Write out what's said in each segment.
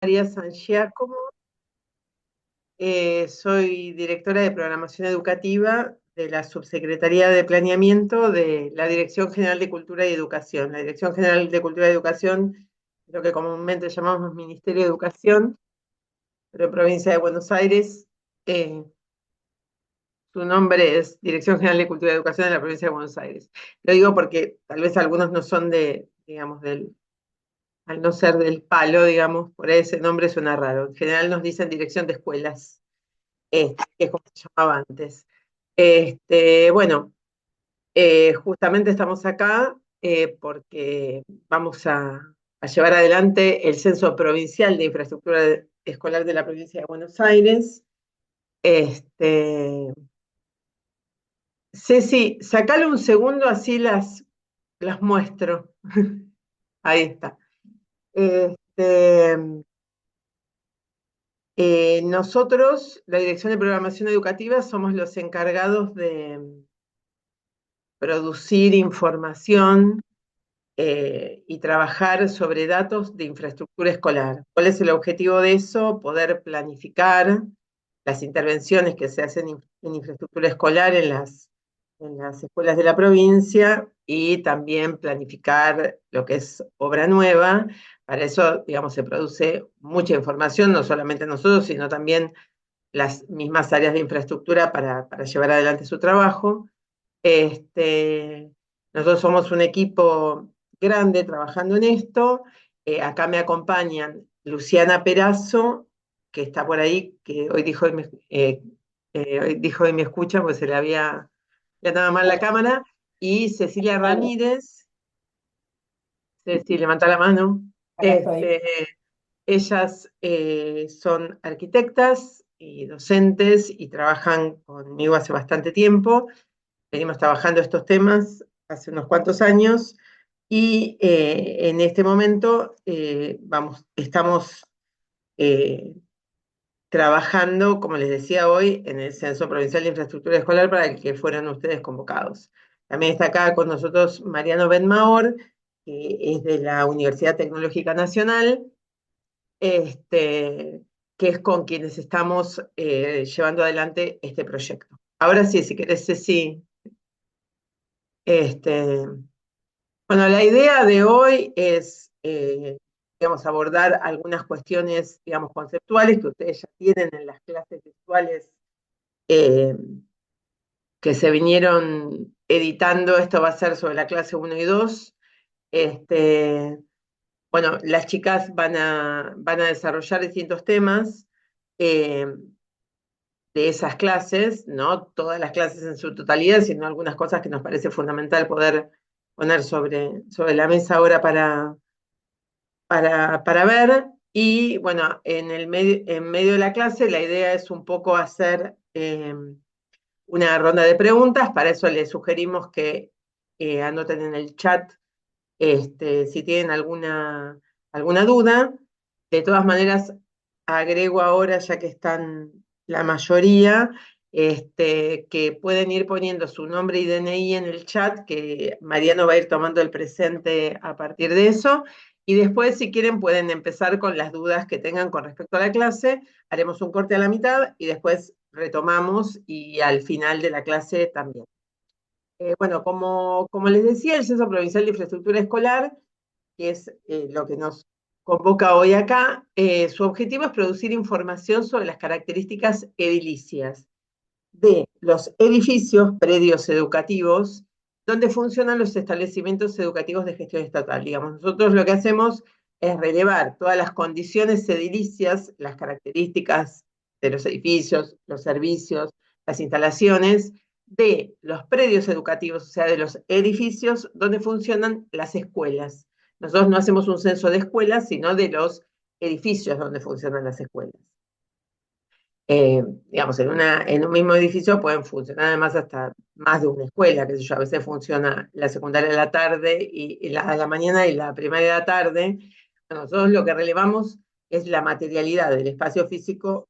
María San Giacomo, soy directora de programación educativa de la Subsecretaría de Planeamiento de la Dirección General de Cultura y Educación. La Dirección General de Cultura y Educación, lo que comúnmente llamamos Ministerio de Educación, pero en provincia de Buenos Aires, eh, su nombre es Dirección General de Cultura y Educación de la provincia de Buenos Aires. Lo digo porque tal vez algunos no son digamos, al no ser del palo, digamos, por ese nombre suena raro. En general nos dicen Dirección de Escuelas, que es como se llamaba antes. Bueno, justamente estamos acá porque vamos a llevar adelante el Censo Provincial de Infraestructura Escolar de la provincia de Buenos Aires. Este, Ceci, sacale un segundo, así las muestro. Ahí está. Este, Nosotros, la Dirección de Programación Educativa, somos los encargados de producir información y trabajar sobre datos de infraestructura escolar. ¿Cuál es el objetivo de eso? Poder planificar las intervenciones que se hacen en infraestructura escolar en las escuelas de la provincia y también planificar lo que es obra nueva. Para eso, digamos, se produce mucha información, no solamente nosotros, sino también las mismas áreas de infraestructura para llevar adelante su trabajo. Este, Nosotros somos un equipo grande trabajando en esto. Acá me acompañan Luciana Perazo, que está por ahí, que hoy dijo y me escucha, pues le andaba mal la cámara, y Cecilia Ramírez. Ceci, levanta la mano. Acá estoy. Este, Ellas son arquitectas y docentes y trabajan conmigo hace bastante tiempo. Venimos trabajando estos temas hace unos cuantos años y en este momento estamos eh, trabajando, como les decía hoy, en el Censo Provincial de Infraestructura Escolar para el que fueron ustedes convocados. También está acá con nosotros Mariano Benmaor, que es de la Universidad Tecnológica Nacional, que es con quienes estamos llevando adelante este proyecto. Ahora sí, si querés, Ceci. Este, bueno, la idea de hoy es, digamos, abordar algunas cuestiones, digamos, conceptuales que ustedes ya tienen en las clases virtuales eh, que se vinieron editando. Esto va a ser sobre la clase 1 y 2. Este, bueno, las chicas van a desarrollar distintos temas eh, de esas clases, no todas las clases en su totalidad, sino algunas cosas que nos parece fundamental poder poner sobre la mesa ahora para ver. Y bueno, en medio de la clase la idea es un poco hacer una ronda de preguntas. Para eso les sugerimos que anoten en el chat si tienen alguna duda. De todas maneras, agrego ahora, ya que están la mayoría, que pueden ir poniendo su nombre y DNI en el chat, que Mariano va a ir tomando el presente a partir de eso. Y después, si quieren, pueden empezar con las dudas que tengan con respecto a la clase. Haremos un corte a la mitad y después retomamos y al final de la clase también. Bueno, como les decía, el Censo Provincial de Infraestructura Escolar, que es lo que nos convoca hoy acá, su objetivo es producir información sobre las características edilicias de los edificios, predios educativos, donde funcionan los establecimientos educativos de gestión estatal. Digamos, nosotros lo que hacemos es relevar todas las condiciones edilicias, las características de los edificios, los servicios, las instalaciones de los predios educativos, o sea, de los edificios donde funcionan las escuelas. Nosotros no hacemos un censo de escuelas, sino de los edificios donde funcionan las escuelas. Digamos, en un mismo edificio pueden funcionar además hasta más de una escuela, que sé yo, a veces funciona la secundaria a la tarde y a la mañana y la primaria a la tarde. Bueno, nosotros lo que relevamos es la materialidad del espacio físico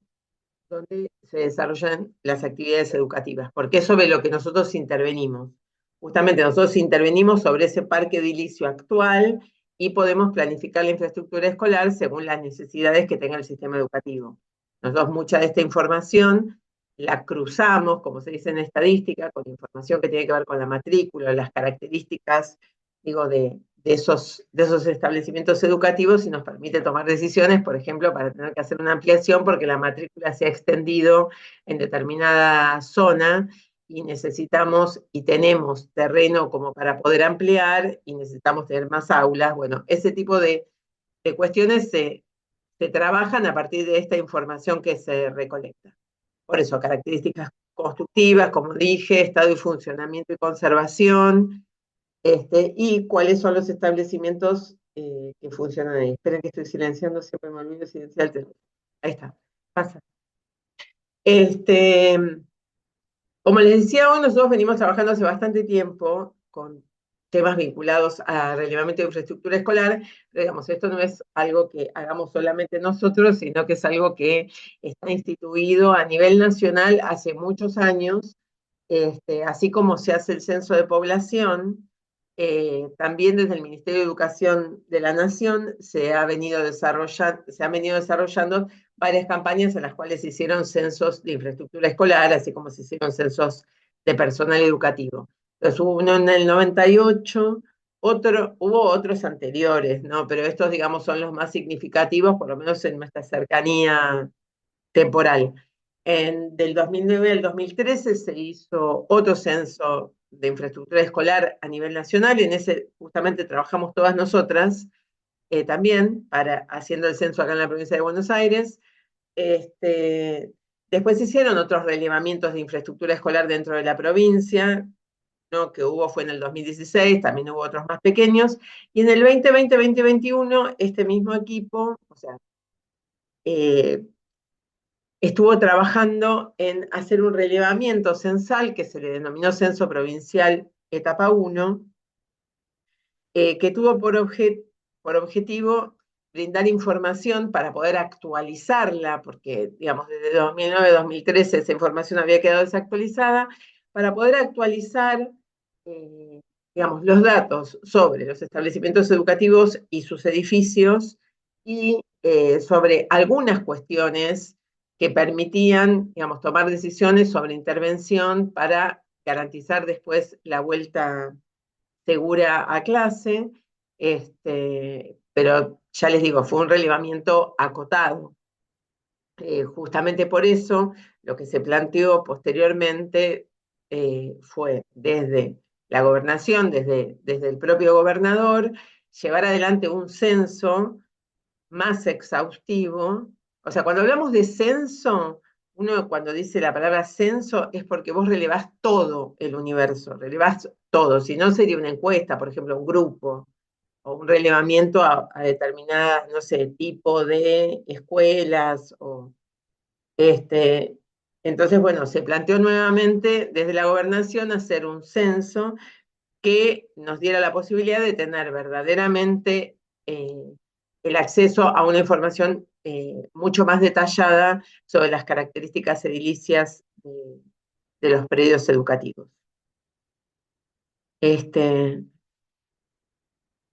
donde se desarrollan las actividades educativas, porque es sobre lo que nosotros intervenimos. Justamente nosotros intervenimos sobre ese parque edilicio actual y podemos planificar la infraestructura escolar según las necesidades que tenga el sistema educativo. Nosotros mucha de esta información la cruzamos, como se dice en estadística, con información que tiene que ver con la matrícula, las características, digo, de esos establecimientos educativos y nos permite tomar decisiones, por ejemplo, para tener que hacer una ampliación porque la matrícula se ha extendido en determinada zona y necesitamos y tenemos terreno como para poder ampliar y necesitamos tener más aulas. Bueno, ese tipo de cuestiones se trabajan a partir de esta información que se recolecta. Por eso, características constructivas, como dije, estado y funcionamiento y conservación, y cuáles son los establecimientos que funcionan ahí. Esperen que estoy silenciando, siempre me olvido silenciar el teléfono. Ahí está, pasa. Como les decía hoy, nosotros venimos trabajando hace bastante tiempo con temas vinculados a relevamiento de infraestructura escolar, pero digamos, esto no es algo que hagamos solamente nosotros, sino que es algo que está instituido a nivel nacional hace muchos años, así como se hace el censo de población, también desde el Ministerio de Educación de la Nación se han venido desarrollando varias campañas en las cuales se hicieron censos de infraestructura escolar, así como se hicieron censos de personal educativo. Entonces hubo uno en el 98, hubo otros anteriores, ¿no? Pero estos, digamos, son los más significativos, por lo menos en nuestra cercanía temporal. Del 2009 al 2013 se hizo otro censo de infraestructura escolar a nivel nacional, y en ese justamente trabajamos todas nosotras también, haciendo el censo acá en la provincia de Buenos Aires. Después se hicieron otros relevamientos de infraestructura escolar dentro de la provincia, ¿no? Que fue en el 2016, también hubo otros más pequeños, y en el 2020-2021 este mismo equipo, o sea, estuvo trabajando en hacer un relevamiento censal que se le denominó Censo Provincial Etapa 1, que tuvo por objetivo brindar información para poder actualizarla, porque, digamos, desde 2009-2013 esa información había quedado desactualizada, para poder actualizar, digamos, los datos sobre los establecimientos educativos y sus edificios y sobre algunas cuestiones que permitían, digamos, tomar decisiones sobre intervención para garantizar después la vuelta segura a clase, pero ya les digo, fue un relevamiento acotado. Justamente por eso, lo que se planteó posteriormente fue desde la gobernación, desde el propio gobernador, llevar adelante un censo más exhaustivo. O sea, cuando hablamos de censo, uno cuando dice la palabra censo es porque vos relevás todo el universo, relevás todo, si no sería una encuesta, por ejemplo, un grupo, o un relevamiento a determinada, no sé, tipo de escuelas, entonces, bueno, se planteó nuevamente desde la gobernación hacer un censo que nos diera la posibilidad de tener verdaderamente el acceso a una información mucho más detallada sobre las características edilicias de los predios educativos.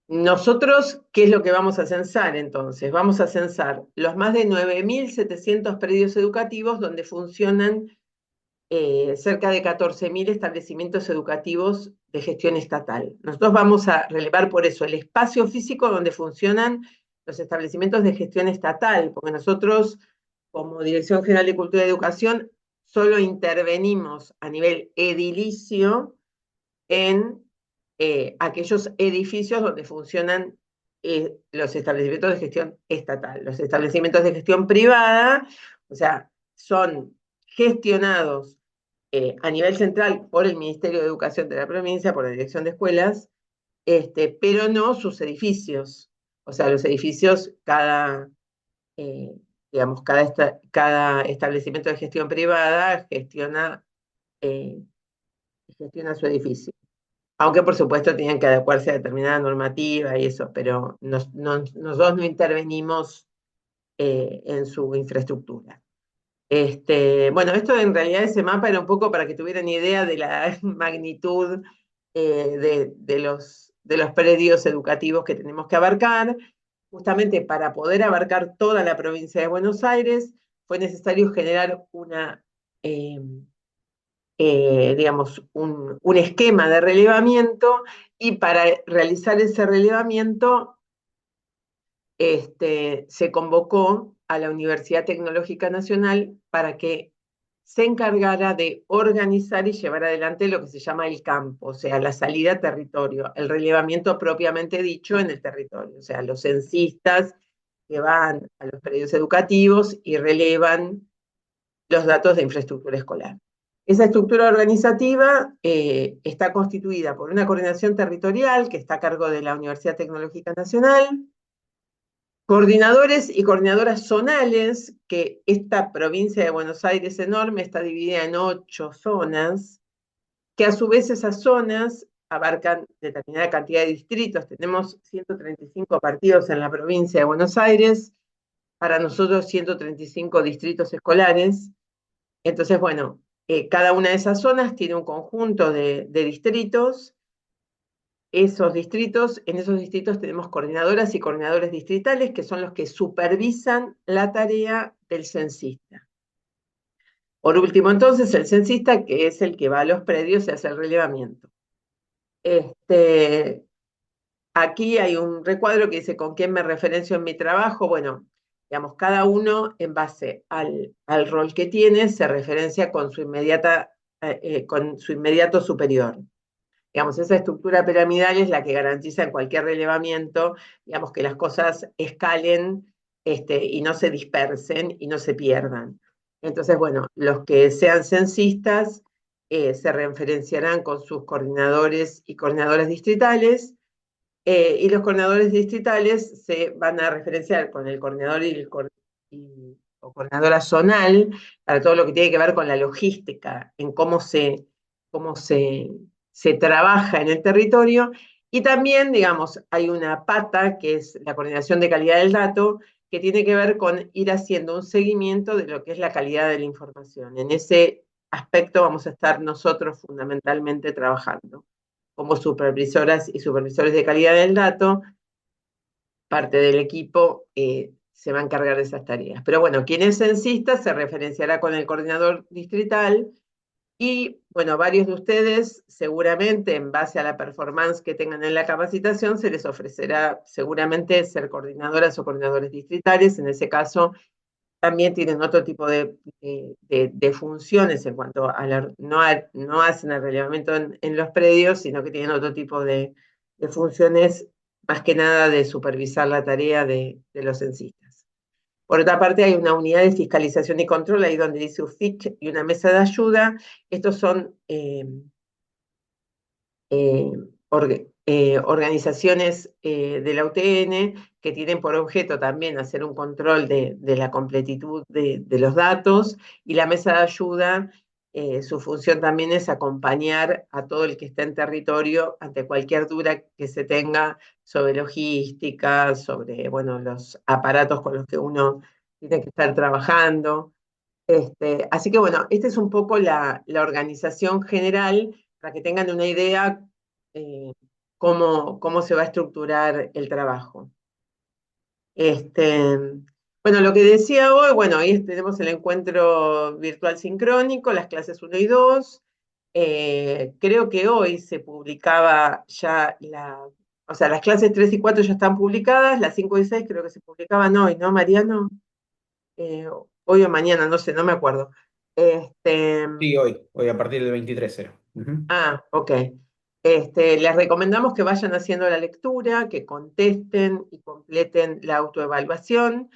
Nosotros, ¿qué es lo que vamos a censar entonces? Vamos a censar los más de 9.700 predios educativos donde funcionan cerca de 14.000 establecimientos educativos de gestión estatal. Nosotros vamos a relevar por eso el espacio físico donde funcionan los establecimientos de gestión estatal, porque nosotros, como Dirección General de Cultura y Educación, solo intervenimos a nivel edilicio en aquellos edificios donde funcionan los establecimientos de gestión estatal. Los establecimientos de gestión privada, o sea, son gestionados a nivel central por el Ministerio de Educación de la provincia, por la Dirección de Escuelas, pero no sus edificios. O sea, los edificios, digamos, cada establecimiento de gestión privada gestiona su edificio. Aunque por supuesto tenían que adecuarse a determinada normativa y eso, pero nosotros no intervenimos en su infraestructura. Bueno, esto en realidad ese mapa era un poco para que tuvieran idea de la magnitud de los predios educativos que tenemos que abarcar. Justamente para poder abarcar toda la provincia de Buenos Aires, fue necesario generar eh, digamos, un esquema de relevamiento, y para realizar ese relevamiento se convocó a la Universidad Tecnológica Nacional para que se encargara de organizar y llevar adelante lo que se llama el campo, o sea, la salida a territorio, el relevamiento propiamente dicho en el territorio, o sea, los censistas que van a los predios educativos y relevan los datos de infraestructura escolar. Esa estructura organizativa está constituida por una coordinación territorial que está a cargo de la Universidad Tecnológica Nacional, coordinadores y coordinadoras zonales, que esta provincia de Buenos Aires enorme está dividida en 8 zonas, que a su vez esas zonas abarcan determinada cantidad de distritos. Tenemos 135 partidos en la provincia de Buenos Aires, para nosotros 135 distritos escolares. Entonces, bueno, cada una de esas zonas tiene un conjunto de distritos. En esos distritos tenemos coordinadoras y coordinadores distritales, que son los que supervisan la tarea del censista. Por último, entonces, el censista, que es el que va a los predios y hace el relevamiento. Aquí hay un recuadro que dice con quién me referencio en mi trabajo. Bueno, digamos, cada uno en base al rol que tiene se referencia con su inmediato superior. Digamos, esa estructura piramidal es la que garantiza en cualquier relevamiento, digamos, que las cosas escalen y no se dispersen y no se pierdan. Entonces, bueno, los que sean censistas se referenciarán con sus coordinadores y coordinadoras distritales, y los coordinadores distritales se van a referenciar con el coordinador o coordinadora zonal para todo lo que tiene que ver con la logística, en cómo se trabaja en el territorio. Y también, digamos, hay una pata que es la coordinación de calidad del dato, que tiene que ver con ir haciendo un seguimiento de lo que es la calidad de la información. En ese aspecto vamos a estar nosotros fundamentalmente trabajando como supervisoras y supervisores de calidad del dato. Parte del equipo se va a encargar de esas tareas. Pero bueno, quien es censista se referenciará con el coordinador distrital, y bueno, varios de ustedes seguramente en base a la performance que tengan en la capacitación se les ofrecerá seguramente ser coordinadoras o coordinadores distritales. En ese caso también tienen otro tipo de funciones en cuanto a no hacen el relevamiento en los predios, sino que tienen otro tipo de funciones, más que nada de supervisar la tarea de los censistas. Por otra parte, hay una unidad de fiscalización y control, ahí donde dice UFIC, y una mesa de ayuda. Estos son organizaciones de la UTN que tienen por objeto también hacer un control de la completitud de los datos, y la mesa de ayuda, su función también es acompañar a todo el que está en territorio ante cualquier duda que se tenga sobre logística, sobre, bueno, los aparatos con los que uno tiene que estar trabajando. Así que bueno, esta es un poco la organización general para que tengan una idea eh, cómo se va a estructurar el trabajo. Bueno, lo que decía hoy, bueno, ahí tenemos el encuentro virtual sincrónico, las clases 1 y 2. Creo que hoy se publicaba ya o sea, las clases 3 y 4 ya están publicadas, las 5 y 6 creo que se publicaban hoy, ¿no, Mariano? Hoy o mañana, no sé, no me acuerdo. Este, Sí, hoy a partir del 23 era. Ujú. ok. Les recomendamos que vayan haciendo la lectura, que contesten y completen la autoevaluación.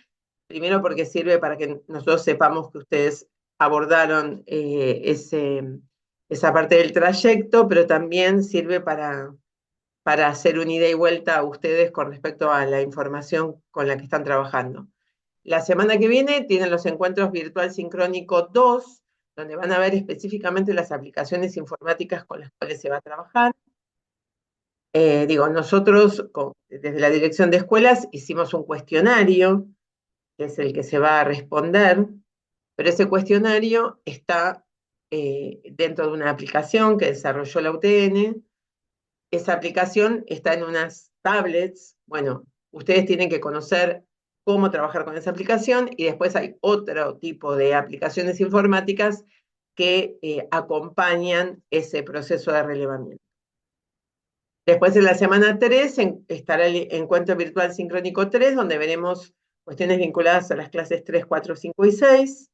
Primero porque sirve para que nosotros sepamos que ustedes abordaron esa parte del trayecto, pero también sirve para hacer un ida y vuelta a ustedes con respecto a la información con la que están trabajando. La semana que viene tienen los encuentros virtual sincrónico 2, donde van a ver específicamente las aplicaciones informáticas con las cuales se va a trabajar. Nosotros desde la Dirección de Escuelas hicimos un cuestionario, que es el que se va a responder, pero ese cuestionario está dentro de una aplicación que desarrolló la UTN, esa aplicación está en unas tablets. Bueno, ustedes tienen que conocer cómo trabajar con esa aplicación y después hay otro tipo de aplicaciones informáticas que acompañan ese proceso de relevamiento. Después en la semana 3 estará el encuentro virtual sincrónico 3, donde veremos cuestiones vinculadas a las clases 3, 4, 5 y 6.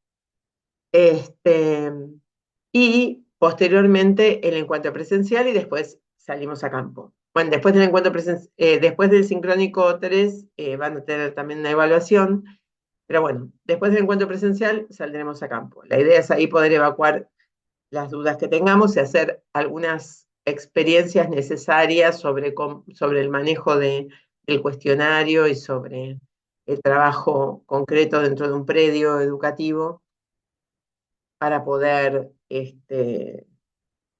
Y posteriormente el encuentro presencial y después salimos a campo. Bueno, después del encuentro después del sincrónico 3 van a tener también una evaluación, pero bueno, después del encuentro presencial saldremos a campo. La idea es ahí poder evacuar las dudas que tengamos y hacer algunas experiencias necesarias sobre el manejo del cuestionario y sobre el trabajo concreto dentro de un predio educativo para poder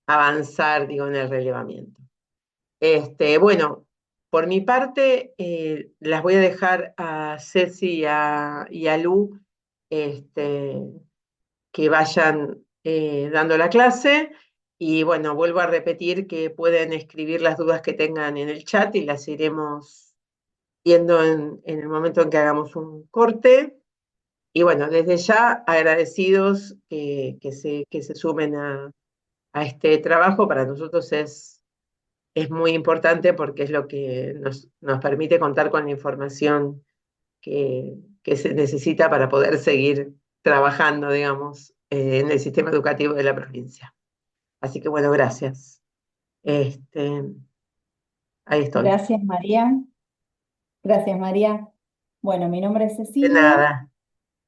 avanzar, digo, en el relevamiento. Bueno, por mi parte, las voy a dejar a Ceci y a Lu que vayan dando la clase. Y bueno, vuelvo a repetir que pueden escribir las dudas que tengan en el chat y las iremos viendo en el momento en que hagamos un corte. Y bueno, desde ya agradecidos que se sumen a este trabajo. Para nosotros es muy importante porque es lo que nos permite contar con la información que se necesita para poder seguir trabajando, digamos, en el sistema educativo de la provincia. Así que bueno, gracias. Este, ahí estoy. Gracias, María. Gracias, María. Bueno, mi nombre es De Cecilia nada.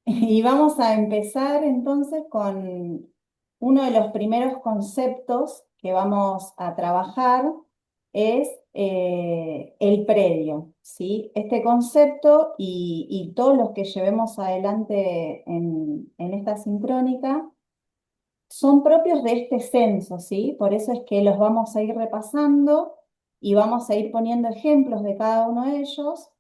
y vamos a empezar entonces con uno de los primeros conceptos que vamos a trabajar es el predio, ¿sí? Este concepto y todos los que llevemos adelante en esta sincrónica son propios de este censo, ¿sí? Por eso es que los vamos a ir repasando y vamos a ir poniendo ejemplos de cada uno de ellos.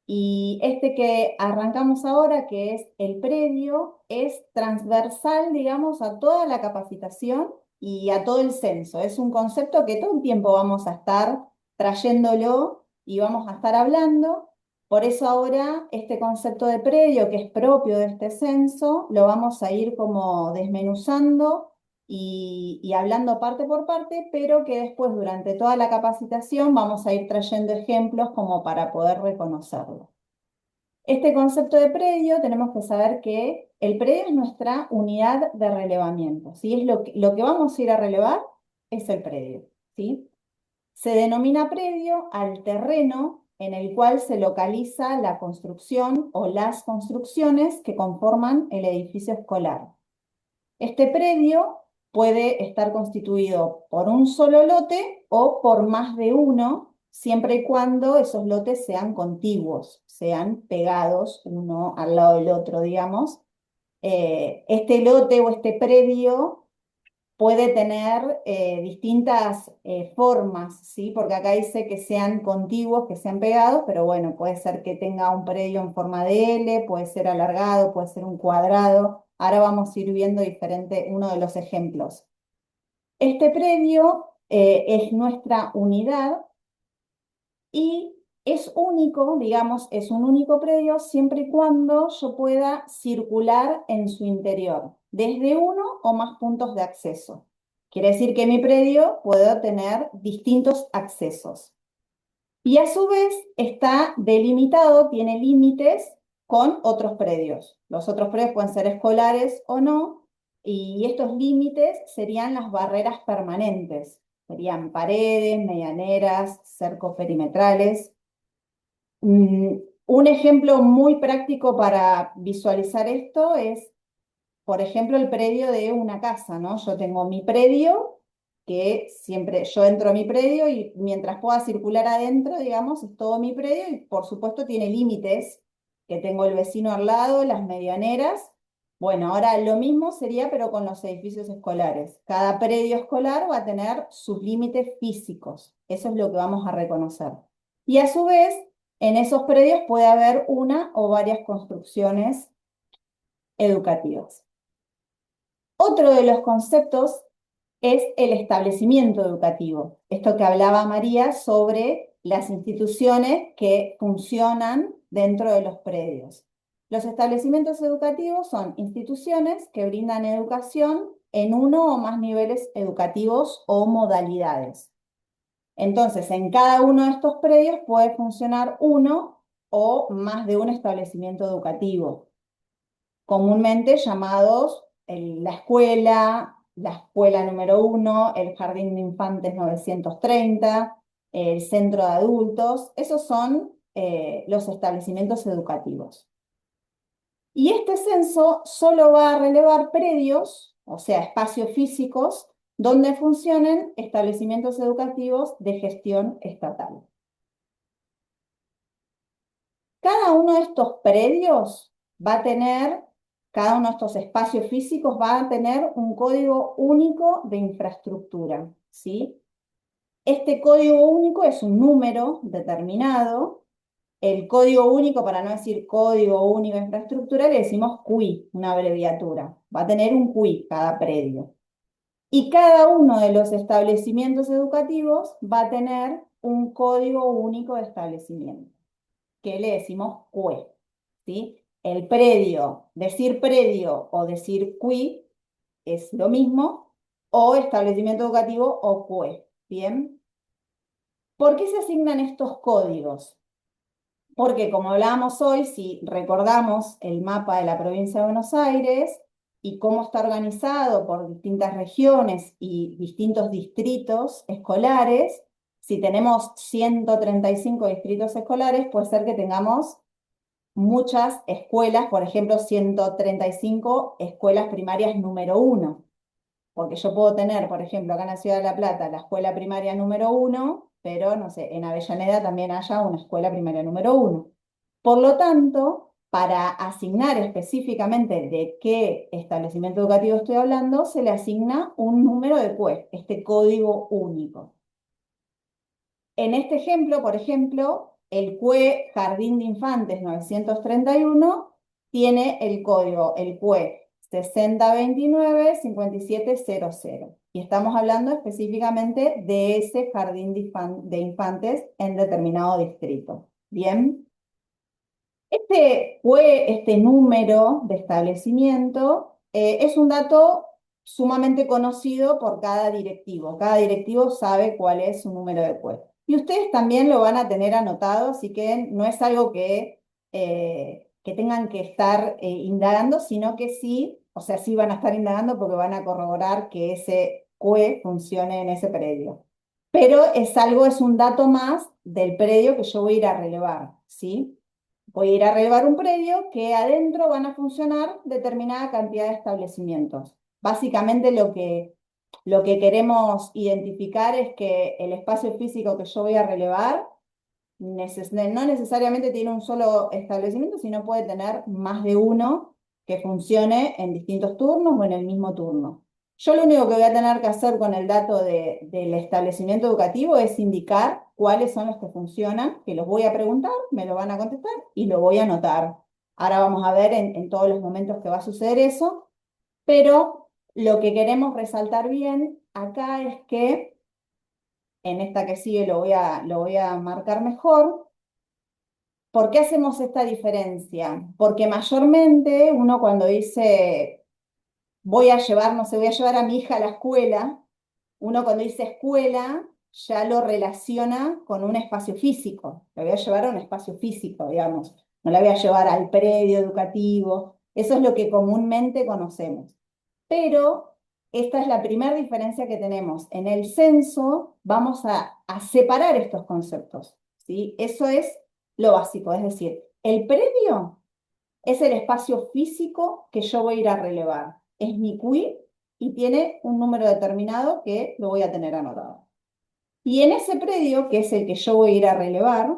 Y este que arrancamos ahora, que es el predio, es transversal, digamos, a toda la capacitación y a todo el censo. Es un concepto que todo el tiempo vamos a estar trayéndolo y vamos a estar hablando. Por eso ahora este concepto de predio, que es propio de este censo, lo vamos a ir como desmenuzando y hablando parte por parte, pero que después durante toda la capacitación vamos a ir trayendo ejemplos como para poder reconocerlo. Este concepto de predio tenemos que saber que el predio es nuestra unidad de relevamiento, ¿sí? Es lo que vamos a ir a relevar es el predio, ¿sí? Se denomina predio al terreno en el cual se localiza la construcción o las construcciones que conforman el edificio escolar. Este predio puede estar constituido por un solo lote o por más de uno, siempre y cuando esos lotes sean contiguos, sean pegados uno al lado del otro, digamos. Este lote o este predio puede tener distintas formas, ¿sí? Porque acá dice que sean contiguos, que sean pegados, pero bueno, puede ser que tenga un predio en forma de L, puede ser alargado, puede ser un cuadrado. Ahora vamos a ir viendo uno de los ejemplos. Este predio es nuestra unidad y es único, digamos, es un único predio siempre y cuando yo pueda circular en su interior, desde uno o más puntos de acceso. Quiere decir que mi predio puedo tener distintos accesos. Y a su vez está delimitado, tiene límites con otros predios. Los otros predios pueden ser escolares o no, y estos límites serían las barreras permanentes. Serían paredes, medianeras, cercos perimetrales. Un ejemplo muy práctico para visualizar esto es, por ejemplo, el predio de una casa, ¿no? Yo tengo mi predio, que siempre yo entro a mi predio y mientras pueda circular adentro, digamos, es todo mi predio y por supuesto tiene límites, que tengo el vecino al lado, las medianeras. Bueno, ahora lo mismo sería pero con los edificios escolares. Cada predio escolar va a tener sus límites físicos. Eso es lo que vamos a reconocer. Y a su vez, en esos predios puede haber una o varias construcciones educativas. Otro de los conceptos es el establecimiento educativo. Esto que hablaba María sobre las instituciones que funcionan dentro de los predios. Los establecimientos educativos son instituciones que brindan educación en uno o más niveles educativos o modalidades. Entonces, en cada uno de estos predios puede funcionar uno o más de un establecimiento educativo, comúnmente llamados la escuela número 1, el jardín de infantes 930, el centro de adultos. Esos son los establecimientos educativos. Y este censo solo va a relevar predios, o sea, espacios físicos, donde funcionen establecimientos educativos de gestión estatal. Cada uno de estos predios va a tener, cada uno de estos espacios físicos va a tener un código único de infraestructura, ¿sí? Este código único es un número determinado. El código único, para no decir código único de infraestructura, le decimos CUI, una abreviatura. Va a tener un CUI cada predio. Y cada uno de los establecimientos educativos va a tener un código único de establecimiento, que le decimos CUE, ¿sí? El predio, decir predio o decir CUI es lo mismo, o establecimiento educativo o CUE, ¿bien? ¿Por qué se asignan estos códigos? Porque como hablábamos hoy, si recordamos el mapa de la provincia de Buenos Aires y cómo está organizado por distintas regiones y distintos distritos escolares, si tenemos 135 distritos escolares, puede ser que tengamos muchas escuelas, por ejemplo, 135 escuelas primarias número 1. Porque yo puedo tener, por ejemplo, acá en la Ciudad de La Plata, la escuela primaria número 1, pero no sé, en Avellaneda también haya una escuela primaria número 1. Por lo tanto, para asignar específicamente de qué establecimiento educativo estoy hablando, se le asigna un número de CUE, este código único. En este ejemplo, por ejemplo, el CUE Jardín de Infantes 931 tiene el código, el CUE 6029-5700. Y estamos hablando específicamente de ese jardín de infantes en determinado distrito. ¿Bien? Este número de establecimiento es un dato sumamente conocido por cada directivo. Cada directivo sabe cuál es su número de CUE. Y ustedes también lo van a tener anotado, así que no es algo que tengan que estar indagando, sino que sí, o sea, sí van a estar indagando porque van a corroborar que ese CUE funcione en ese predio. Pero es un dato más del predio que yo voy a ir a relevar, ¿sí? Voy a ir a relevar un predio que adentro van a funcionar determinada cantidad de establecimientos. Básicamente lo que queremos identificar es que el espacio físico que yo voy a relevar no necesariamente tiene un solo establecimiento, sino puede tener más de uno que funcione en distintos turnos o en el mismo turno. Yo lo único que voy a tener que hacer con el dato del establecimiento educativo es indicar cuáles son los que funcionan, que los voy a preguntar, me lo van a contestar y lo voy a anotar. Ahora vamos a ver en todos los momentos que va a suceder eso, pero lo que queremos resaltar bien acá es que en esta que sigue lo voy a marcar mejor. ¿Por qué hacemos esta diferencia? Porque mayormente uno cuando dice voy a llevar, no sé, voy a llevar a mi hija a la escuela, uno cuando dice escuela ya lo relaciona con un espacio físico. La voy a llevar a un espacio físico, digamos. No la voy a llevar al predio educativo. Eso es lo que comúnmente conocemos. Pero esta es la primera diferencia que tenemos. En el censo vamos a separar estos conceptos, ¿sí? Eso es lo básico, es decir, el predio es el espacio físico que yo voy a ir a relevar. Es mi CUI y tiene un número determinado que lo voy a tener anotado. Y en ese predio, que es el que yo voy a ir a relevar,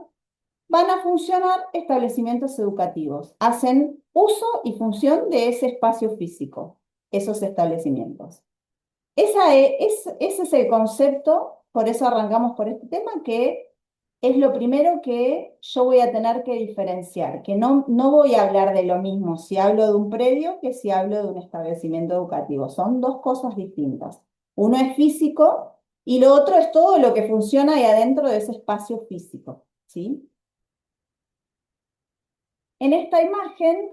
van a funcionar establecimientos educativos. Hacen uso y función de ese espacio físico, esos establecimientos. Ese es el concepto, por eso arrancamos por este tema, que es lo primero que yo voy a tener que diferenciar, que no voy a hablar de lo mismo si hablo de un predio que si hablo de un establecimiento educativo. Son dos cosas distintas. Uno es físico y lo otro es todo lo que funciona ahí adentro de ese espacio físico, ¿sí? En esta imagen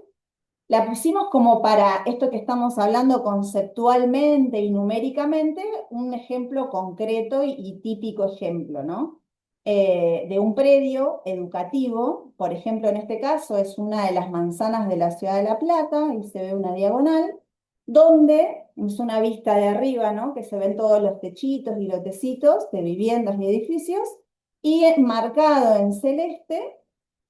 la pusimos como para esto que estamos hablando conceptualmente y numéricamente, un ejemplo concreto y típico ejemplo, ¿no? De un predio educativo, por ejemplo, en este caso es una de las manzanas de la ciudad de La Plata, y se ve una diagonal, donde es una vista de arriba, ¿no? Que se ven todos los techitos y lotecitos de viviendas y edificios, y marcado en celeste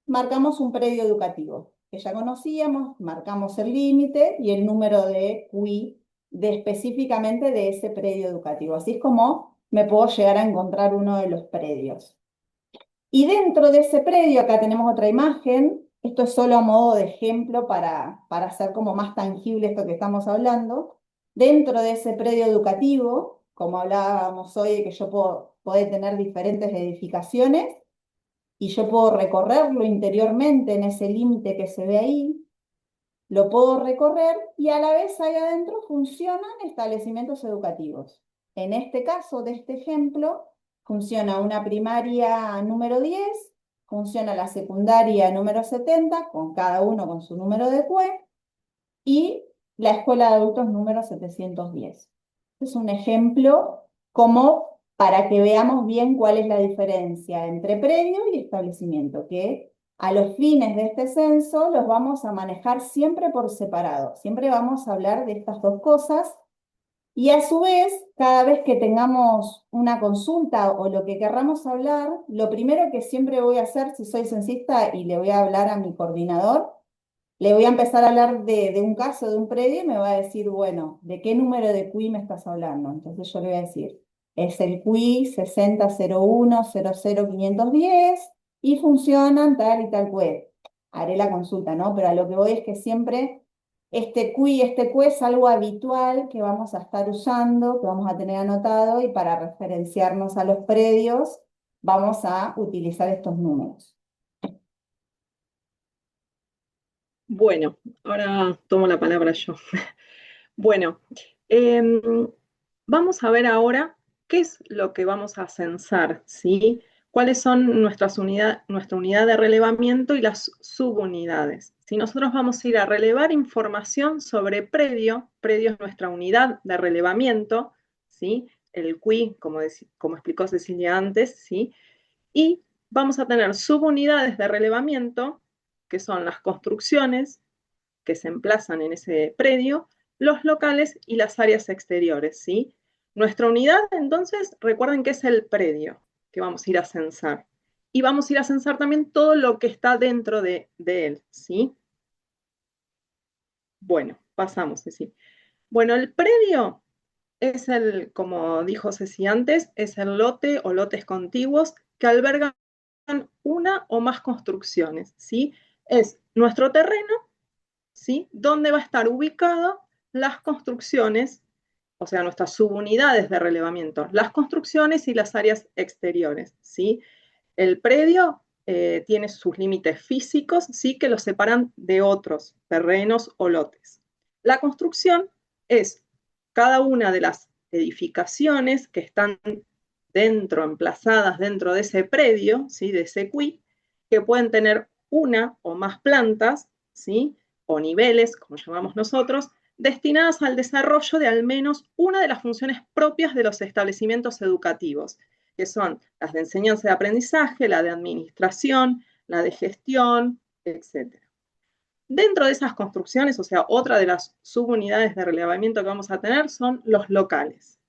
marcamos un predio educativo que ya conocíamos, marcamos el límite y el número de QI específicamente de ese predio educativo. Así es como me puedo llegar a encontrar uno de los predios. Y dentro de ese predio, acá tenemos otra imagen, esto es solo a modo de ejemplo para hacer como más tangible esto que estamos hablando. Dentro de ese predio educativo, como hablábamos hoy, de que yo puedo tener diferentes edificaciones, y yo puedo recorrerlo interiormente en ese límite que se ve ahí, lo puedo recorrer y a la vez ahí adentro funcionan establecimientos educativos. En este caso, de este ejemplo, funciona una primaria número 10, funciona la secundaria número 70, con cada uno con su número de CUE, y la escuela de adultos número 710. Es un ejemplo como para que veamos bien cuál es la diferencia entre predio y establecimiento, que a los fines de este censo los vamos a manejar siempre por separado. Siempre vamos a hablar de estas dos cosas y a su vez, cada vez que tengamos una consulta o lo que querramos hablar, lo primero que siempre voy a hacer, si soy censista y le voy a hablar a mi coordinador, le voy a empezar a hablar de un caso, de un predio, y me va a decir, bueno, ¿de qué número de QI me estás hablando? Entonces yo le voy a decir, es el QI 6001000510 y funcionan tal y tal QE. Haré la consulta, ¿no? Pero a lo que voy es que siempre este QI y este QE es algo habitual que vamos a estar usando, que vamos a tener anotado, y para referenciarnos a los predios vamos a utilizar estos números. Bueno, ahora tomo la palabra yo. Bueno, em, vamos a ver ahora qué es lo que vamos a censar, ¿sí? ¿Cuáles son nuestra unidad de relevamiento y las subunidades? Si nosotros vamos a ir a relevar información sobre predio es nuestra unidad de relevamiento, ¿sí? El QI, como explicó Cecilia antes, ¿sí? Y vamos a tener subunidades de relevamiento, que son las construcciones que se emplazan en ese predio, los locales y las áreas exteriores, ¿sí? Nuestra unidad, entonces, recuerden que es el predio que vamos a ir a censar. Y vamos a ir a censar también todo lo que está dentro de él, ¿sí? Bueno, pasamos, Ceci. Bueno, el predio es como dijo Ceci antes, es el lote o lotes contiguos que albergan una o más construcciones, ¿sí? Es nuestro terreno, ¿sí? ¿Dónde va a estar ubicado las construcciones, o sea, nuestras subunidades de relevamiento, las construcciones y las áreas exteriores, ¿sí? El predio tiene sus límites físicos, ¿sí? Que los separan de otros terrenos o lotes. La construcción es cada una de las edificaciones que están emplazadas dentro de ese predio, ¿sí? De ese QI, que pueden tener una o más plantas, ¿sí? O niveles, como llamamos nosotros, destinadas al desarrollo de al menos una de las funciones propias de los establecimientos educativos, que son las de enseñanza y aprendizaje, la de administración, la de gestión, etc. Dentro de esas construcciones, o sea, otra de las subunidades de relevamiento que vamos a tener son los locales.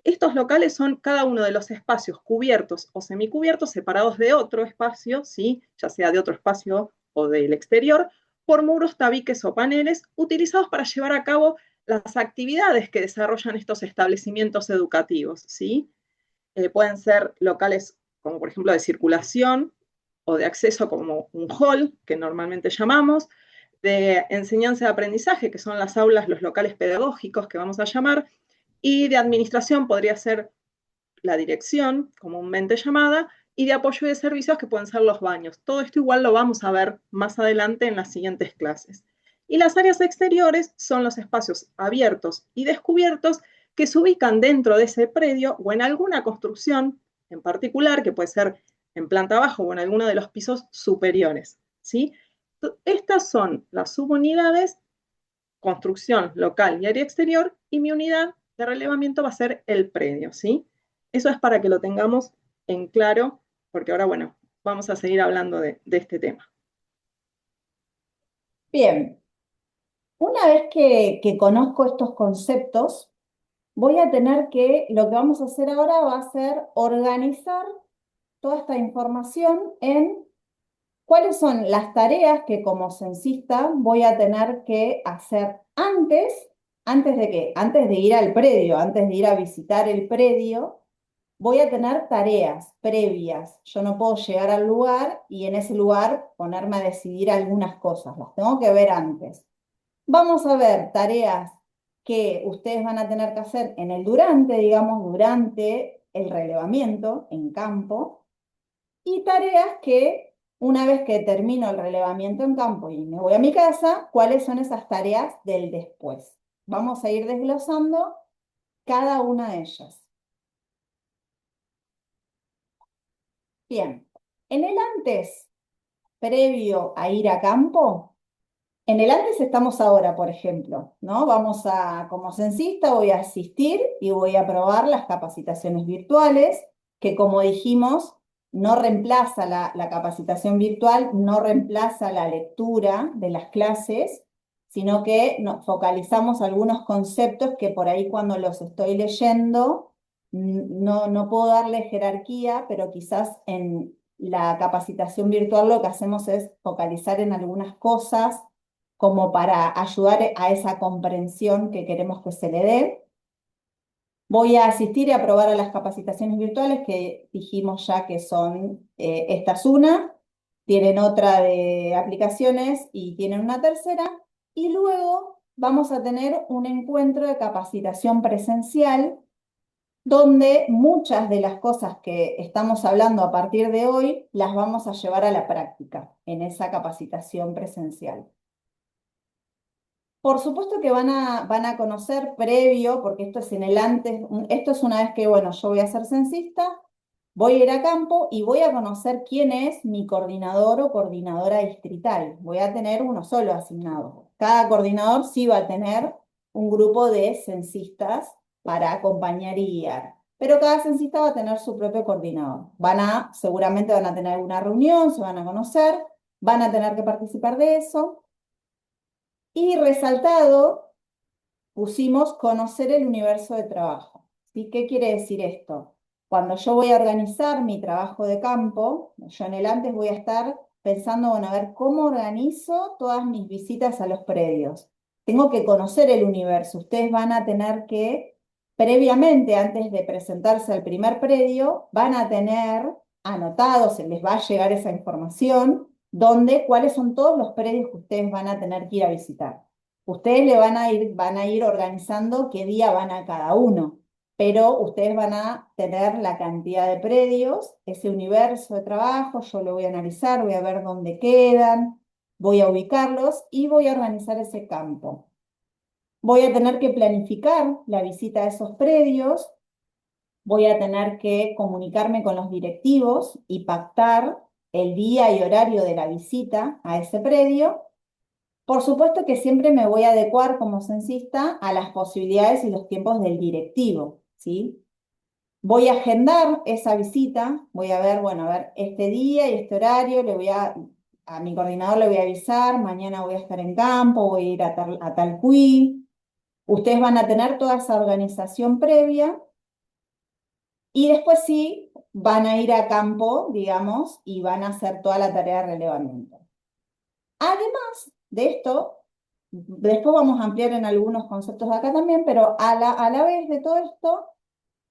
Estos locales son cada uno de los espacios cubiertos o semicubiertos separados de otro espacio, ¿sí? Ya sea de otro espacio o del exterior, por muros, tabiques o paneles utilizados para llevar a cabo las actividades que desarrollan estos establecimientos educativos, ¿sí? Pueden ser locales como por ejemplo de circulación o de acceso como un hall, que normalmente llamamos, de enseñanza y aprendizaje, que son las aulas, los locales pedagógicos que vamos a llamar, y de administración podría ser la dirección, comúnmente llamada, y de apoyo de servicios que pueden ser los baños. Todo esto igual lo vamos a ver más adelante en las siguientes clases. Y las áreas exteriores son los espacios abiertos y descubiertos que se ubican dentro de ese predio o en alguna construcción en particular, que puede ser en planta baja o en alguno de los pisos superiores, ¿sí? Estas son las subunidades, construcción local y área exterior, y mi unidad de relevamiento va a ser el predio, ¿sí? Eso es para que lo tengamos en claro, porque ahora, bueno, vamos a seguir hablando de este tema. Bien, una vez que conozco estos conceptos, voy a tener lo que vamos a hacer ahora va a ser organizar toda esta información en cuáles son las tareas que como censista voy a tener que hacer ¿antes de qué? Antes de ir al predio, antes de ir a visitar el predio, voy a tener tareas previas. Yo no puedo llegar al lugar y en ese lugar ponerme a decidir algunas cosas, las tengo que ver antes. Vamos a ver tareas que ustedes van a tener que hacer en el durante, digamos, durante el relevamiento en campo, y tareas que una vez que termino el relevamiento en campo y me voy a mi casa, ¿cuáles son esas tareas del después? Vamos a ir desglosando cada una de ellas. Bien, en el antes, previo a ir a campo, en el antes estamos ahora, por ejemplo, ¿no? Como censista voy a asistir y voy a probar las capacitaciones virtuales, que como dijimos, no reemplaza la capacitación virtual, no reemplaza la lectura de las clases, sino que nos focalizamos algunos conceptos que por ahí cuando los estoy leyendo, no puedo darle jerarquía, pero quizás en la capacitación virtual lo que hacemos es focalizar en algunas cosas como para ayudar a esa comprensión que queremos que se le dé. Voy a asistir y aprobar a las capacitaciones virtuales que dijimos ya que son, esta es una, tienen otra de aplicaciones y tienen una tercera, y luego vamos a tener un encuentro de capacitación presencial donde muchas de las cosas que estamos hablando a partir de hoy las vamos a llevar a la práctica en esa capacitación presencial. Por supuesto que van a conocer previo, porque esto es en el antes, esto es una vez que, bueno, yo voy a ser censista, voy a ir a campo y voy a conocer quién es mi coordinador o coordinadora distrital. Voy a tener uno solo asignado. Cada coordinador sí va a tener un grupo de censistas para acompañar y guiar. Pero cada censista va a tener su propio coordinador. Seguramente van a tener alguna reunión, se van a conocer, van a tener que participar de eso. Y resaltado, pusimos conocer el universo de trabajo. ¿Sí? ¿Qué quiere decir esto? Cuando yo voy a organizar mi trabajo de campo, yo en el antes voy a estar pensando, bueno, a ver cómo organizo todas mis visitas a los predios. Tengo que conocer el universo. Ustedes van a tener que, previamente, antes de presentarse al primer predio, van a tener anotados, se les va a llegar esa información, cuáles son todos los predios que ustedes van a tener que ir a visitar. Ustedes van a ir organizando qué día van a cada uno, pero ustedes van a tener la cantidad de predios, ese universo de trabajo, yo lo voy a analizar, voy a ver dónde quedan, voy a ubicarlos y voy a organizar ese campo. Voy a tener que planificar la visita a esos predios, voy a tener que comunicarme con los directivos y pactar el día y horario de la visita a ese predio. Por supuesto que siempre me voy a adecuar como censista a las posibilidades y los tiempos del directivo, ¿sí? Voy a agendar esa visita, voy a ver, bueno, a ver, este día y este horario, a mi coordinador le voy a avisar, mañana voy a estar en campo, voy a ir a tal CUI. Ustedes van a tener toda esa organización previa y después sí van a ir a campo, digamos, y van a hacer toda la tarea de relevamiento. Además de esto, después vamos a ampliar en algunos conceptos de acá también, pero a la vez de todo esto,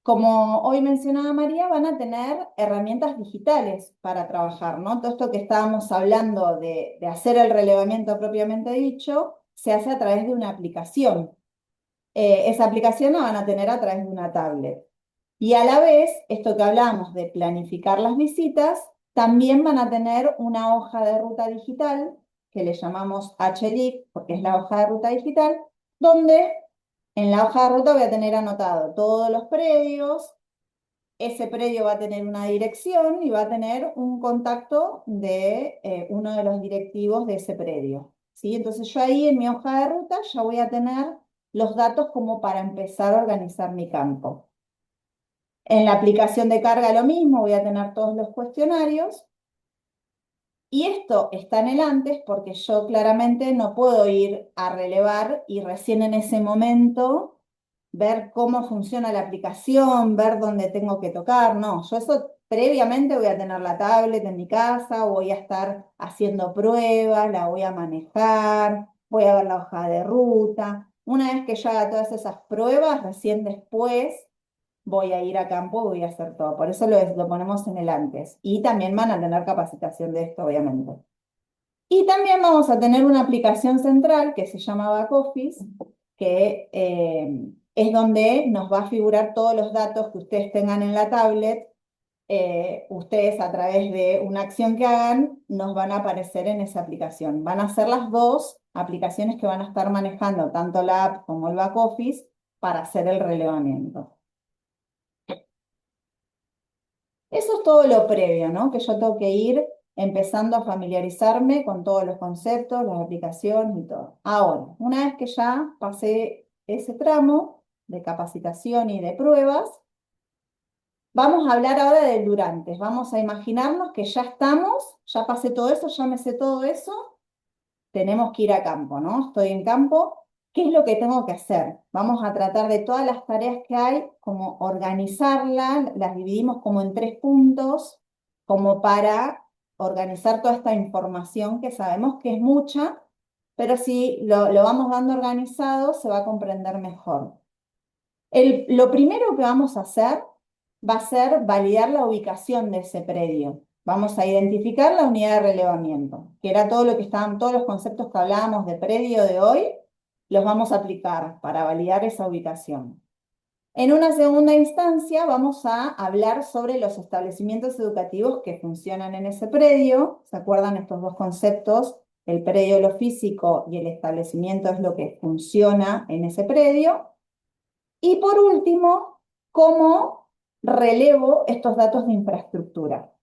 como hoy mencionaba María, van a tener herramientas digitales para trabajar, ¿no? Todo esto que estábamos hablando de hacer el relevamiento propiamente dicho, se hace a través de una aplicación. Esa aplicación la van a tener a través de una tablet. Y a la vez, esto que hablamos de planificar las visitas, también van a tener una hoja de ruta digital, que le llamamos HLIC, porque es la hoja de ruta digital, donde En la hoja de ruta voy a tener anotado todos los predios, ese predio va a tener una dirección y va a tener un contacto de uno de los directivos de ese predio, ¿sí? Entonces yo ahí en mi hoja de ruta ya voy a tener los datos como para empezar a organizar mi campo. En la aplicación de carga lo mismo, voy a tener todos los cuestionarios. Y esto está en el antes porque yo claramente no puedo ir a relevar y recién en ese momento ver cómo funciona la aplicación, ver dónde tengo que tocar. No, yo eso previamente voy a tener la tablet en mi casa, voy a estar haciendo pruebas, la voy a manejar, voy a ver la hoja de ruta. Una vez que yo haga todas esas pruebas, recién después voy a ir a campo, voy a hacer todo. Por eso lo ponemos en el antes. Y también van a tener capacitación de esto, obviamente. Y también vamos a tener una aplicación central que se llama Back Office, que es donde nos va a figurar todos los datos que ustedes tengan en la tablet. Ustedes a través de una acción que hagan nos van a aparecer en esa aplicación. Van a ser las dos aplicaciones que van a estar manejando tanto la app como el Back Office para hacer el relevamiento. Eso es todo lo previo, ¿no? Que yo tengo que ir empezando a familiarizarme con todos los conceptos, las aplicaciones y todo. Ahora, una vez que ya pasé ese tramo de capacitación y de pruebas, vamos a hablar ahora del durante. Vamos a imaginarnos que ya estamos, ya pasé todo eso, ya me sé todo eso, tenemos que ir a campo, ¿no? Estoy en campo. ¿Qué es lo que tengo que hacer? Vamos a tratar de todas las tareas que hay, como organizarlas, las dividimos como en 3 puntos, como para organizar toda esta información que sabemos que es mucha, pero si lo vamos dando organizado, se va a comprender mejor. Lo primero que vamos a hacer va a ser validar la ubicación de ese predio. Vamos a identificar la unidad de relevamiento, que era todo lo que estaban, todos los conceptos que hablábamos de predio de hoy, los vamos a aplicar para validar esa ubicación. En una segunda instancia vamos a hablar sobre los establecimientos educativos que funcionan en ese predio. ¿Se acuerdan estos dos conceptos? El predio, lo físico, y el establecimiento es lo que funciona en ese predio. Y por último, ¿cómo relevo estos datos de infraestructura?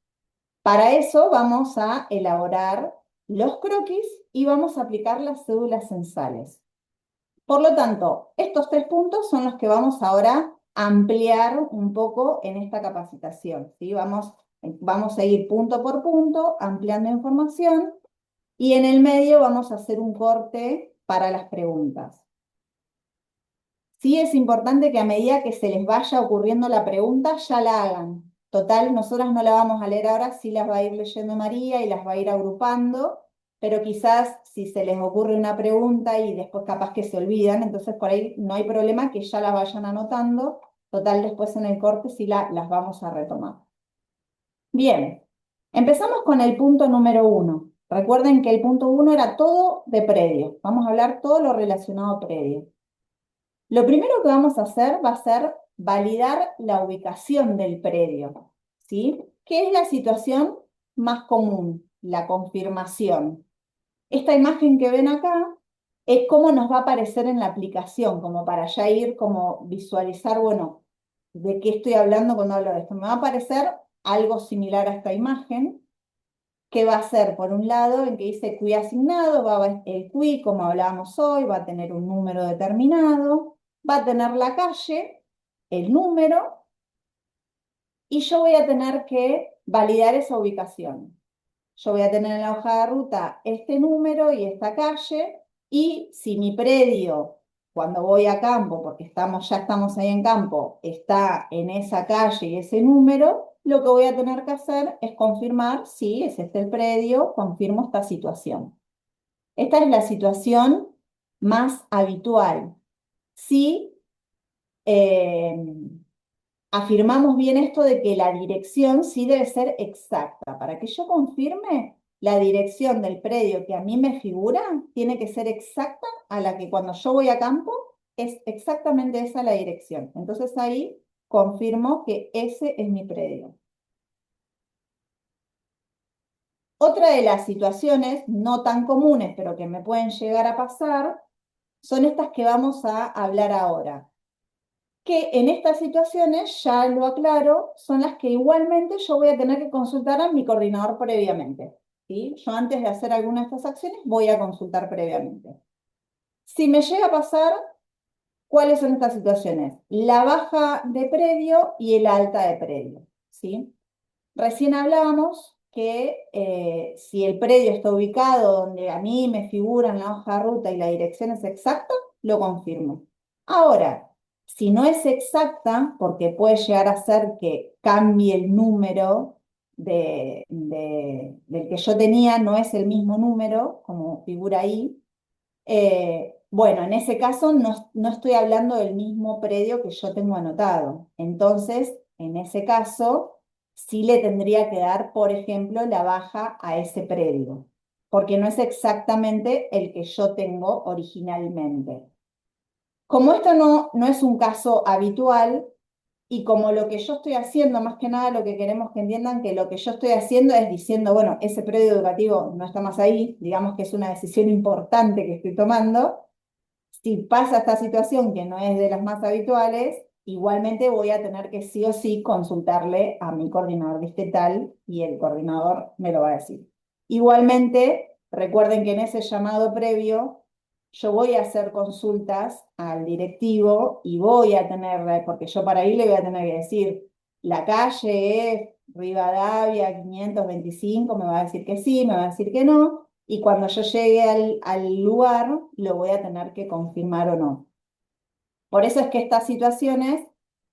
Para eso vamos a elaborar los croquis y vamos a aplicar las cédulas censales. Por lo tanto, estos 3 puntos son los que vamos ahora a ampliar un poco en esta capacitación, ¿sí? Vamos a ir punto por punto, ampliando información, y en el medio vamos a hacer un corte para las preguntas. Sí es importante que a medida que se les vaya ocurriendo la pregunta, ya la hagan. Total, nosotras no la vamos a leer ahora, sí las va a ir leyendo María y las va a ir agrupando, pero quizás si se les ocurre una pregunta y después capaz que se olvidan, entonces por ahí no hay problema que ya las vayan anotando. Total, después en el corte sí las vamos a retomar. Bien, empezamos con el punto número 1. Recuerden que el punto 1 era todo de predio. Vamos a hablar todo lo relacionado a predio. Lo primero que vamos a hacer va a ser validar la ubicación del predio, ¿sí? ¿Qué es la situación más común? La confirmación. Esta imagen que ven acá es cómo nos va a aparecer en la aplicación, como para ya ir como visualizar, bueno, de qué estoy hablando cuando hablo de esto. Me va a aparecer algo similar a esta imagen, que va a ser, por un lado, en que dice QI asignado, va a ver el QI, como hablábamos hoy, va a tener un número determinado, va a tener la calle, el número, y yo voy a tener que validar esa ubicación. Yo voy a tener en la hoja de ruta este número y esta calle, y si mi predio, cuando voy a campo, porque ya estamos ahí en campo, está en esa calle y ese número, lo que voy a tener que hacer es confirmar si es este el predio, confirmo esta situación. Esta es la situación más habitual. Si afirmamos bien esto de que la dirección sí debe ser exacta. Para que yo confirme, la dirección del predio que a mí me figura tiene que ser exacta a la que cuando yo voy a campo es exactamente esa la dirección. Entonces ahí confirmo que ese es mi predio. Otra de las situaciones no tan comunes, pero que me pueden llegar a pasar, son estas que vamos a hablar ahora. Que en estas situaciones, ya lo aclaro, son las que igualmente yo voy a tener que consultar a mi coordinador previamente, ¿sí? Yo antes de hacer alguna de estas acciones voy a consultar previamente. Si me llega a pasar, ¿cuáles son estas situaciones? La baja de predio y el alta de predio, ¿sí? Recién hablábamos que si el predio está ubicado donde a mí me figura en la hoja de ruta y la dirección es exacta, lo confirmo. Ahora, si no es exacta, porque puede llegar a ser que cambie el número del que yo tenía, no es el mismo número, como figura ahí, bueno, en ese caso no estoy hablando del mismo predio que yo tengo anotado. Entonces, en ese caso, sí le tendría que dar, por ejemplo, la baja a ese predio, porque no es exactamente el que yo tengo originalmente. Como esto no es un caso habitual, y como lo que yo estoy haciendo, más que nada lo que queremos que entiendan, que lo que yo estoy haciendo es diciendo, bueno, ese predio educativo no está más ahí, digamos que es una decisión importante que estoy tomando. Si pasa esta situación que no es de las más habituales, igualmente voy a tener que sí o sí consultarle a mi coordinador distrital y el coordinador me lo va a decir. Igualmente, recuerden que en ese llamado previo yo voy a hacer consultas al directivo y voy a tener, porque yo para ahí le voy a tener que decir, la calle es Rivadavia 525, me va a decir que sí, me va a decir que no, y cuando yo llegue al lugar lo voy a tener que confirmar o no. Por eso es que estas situaciones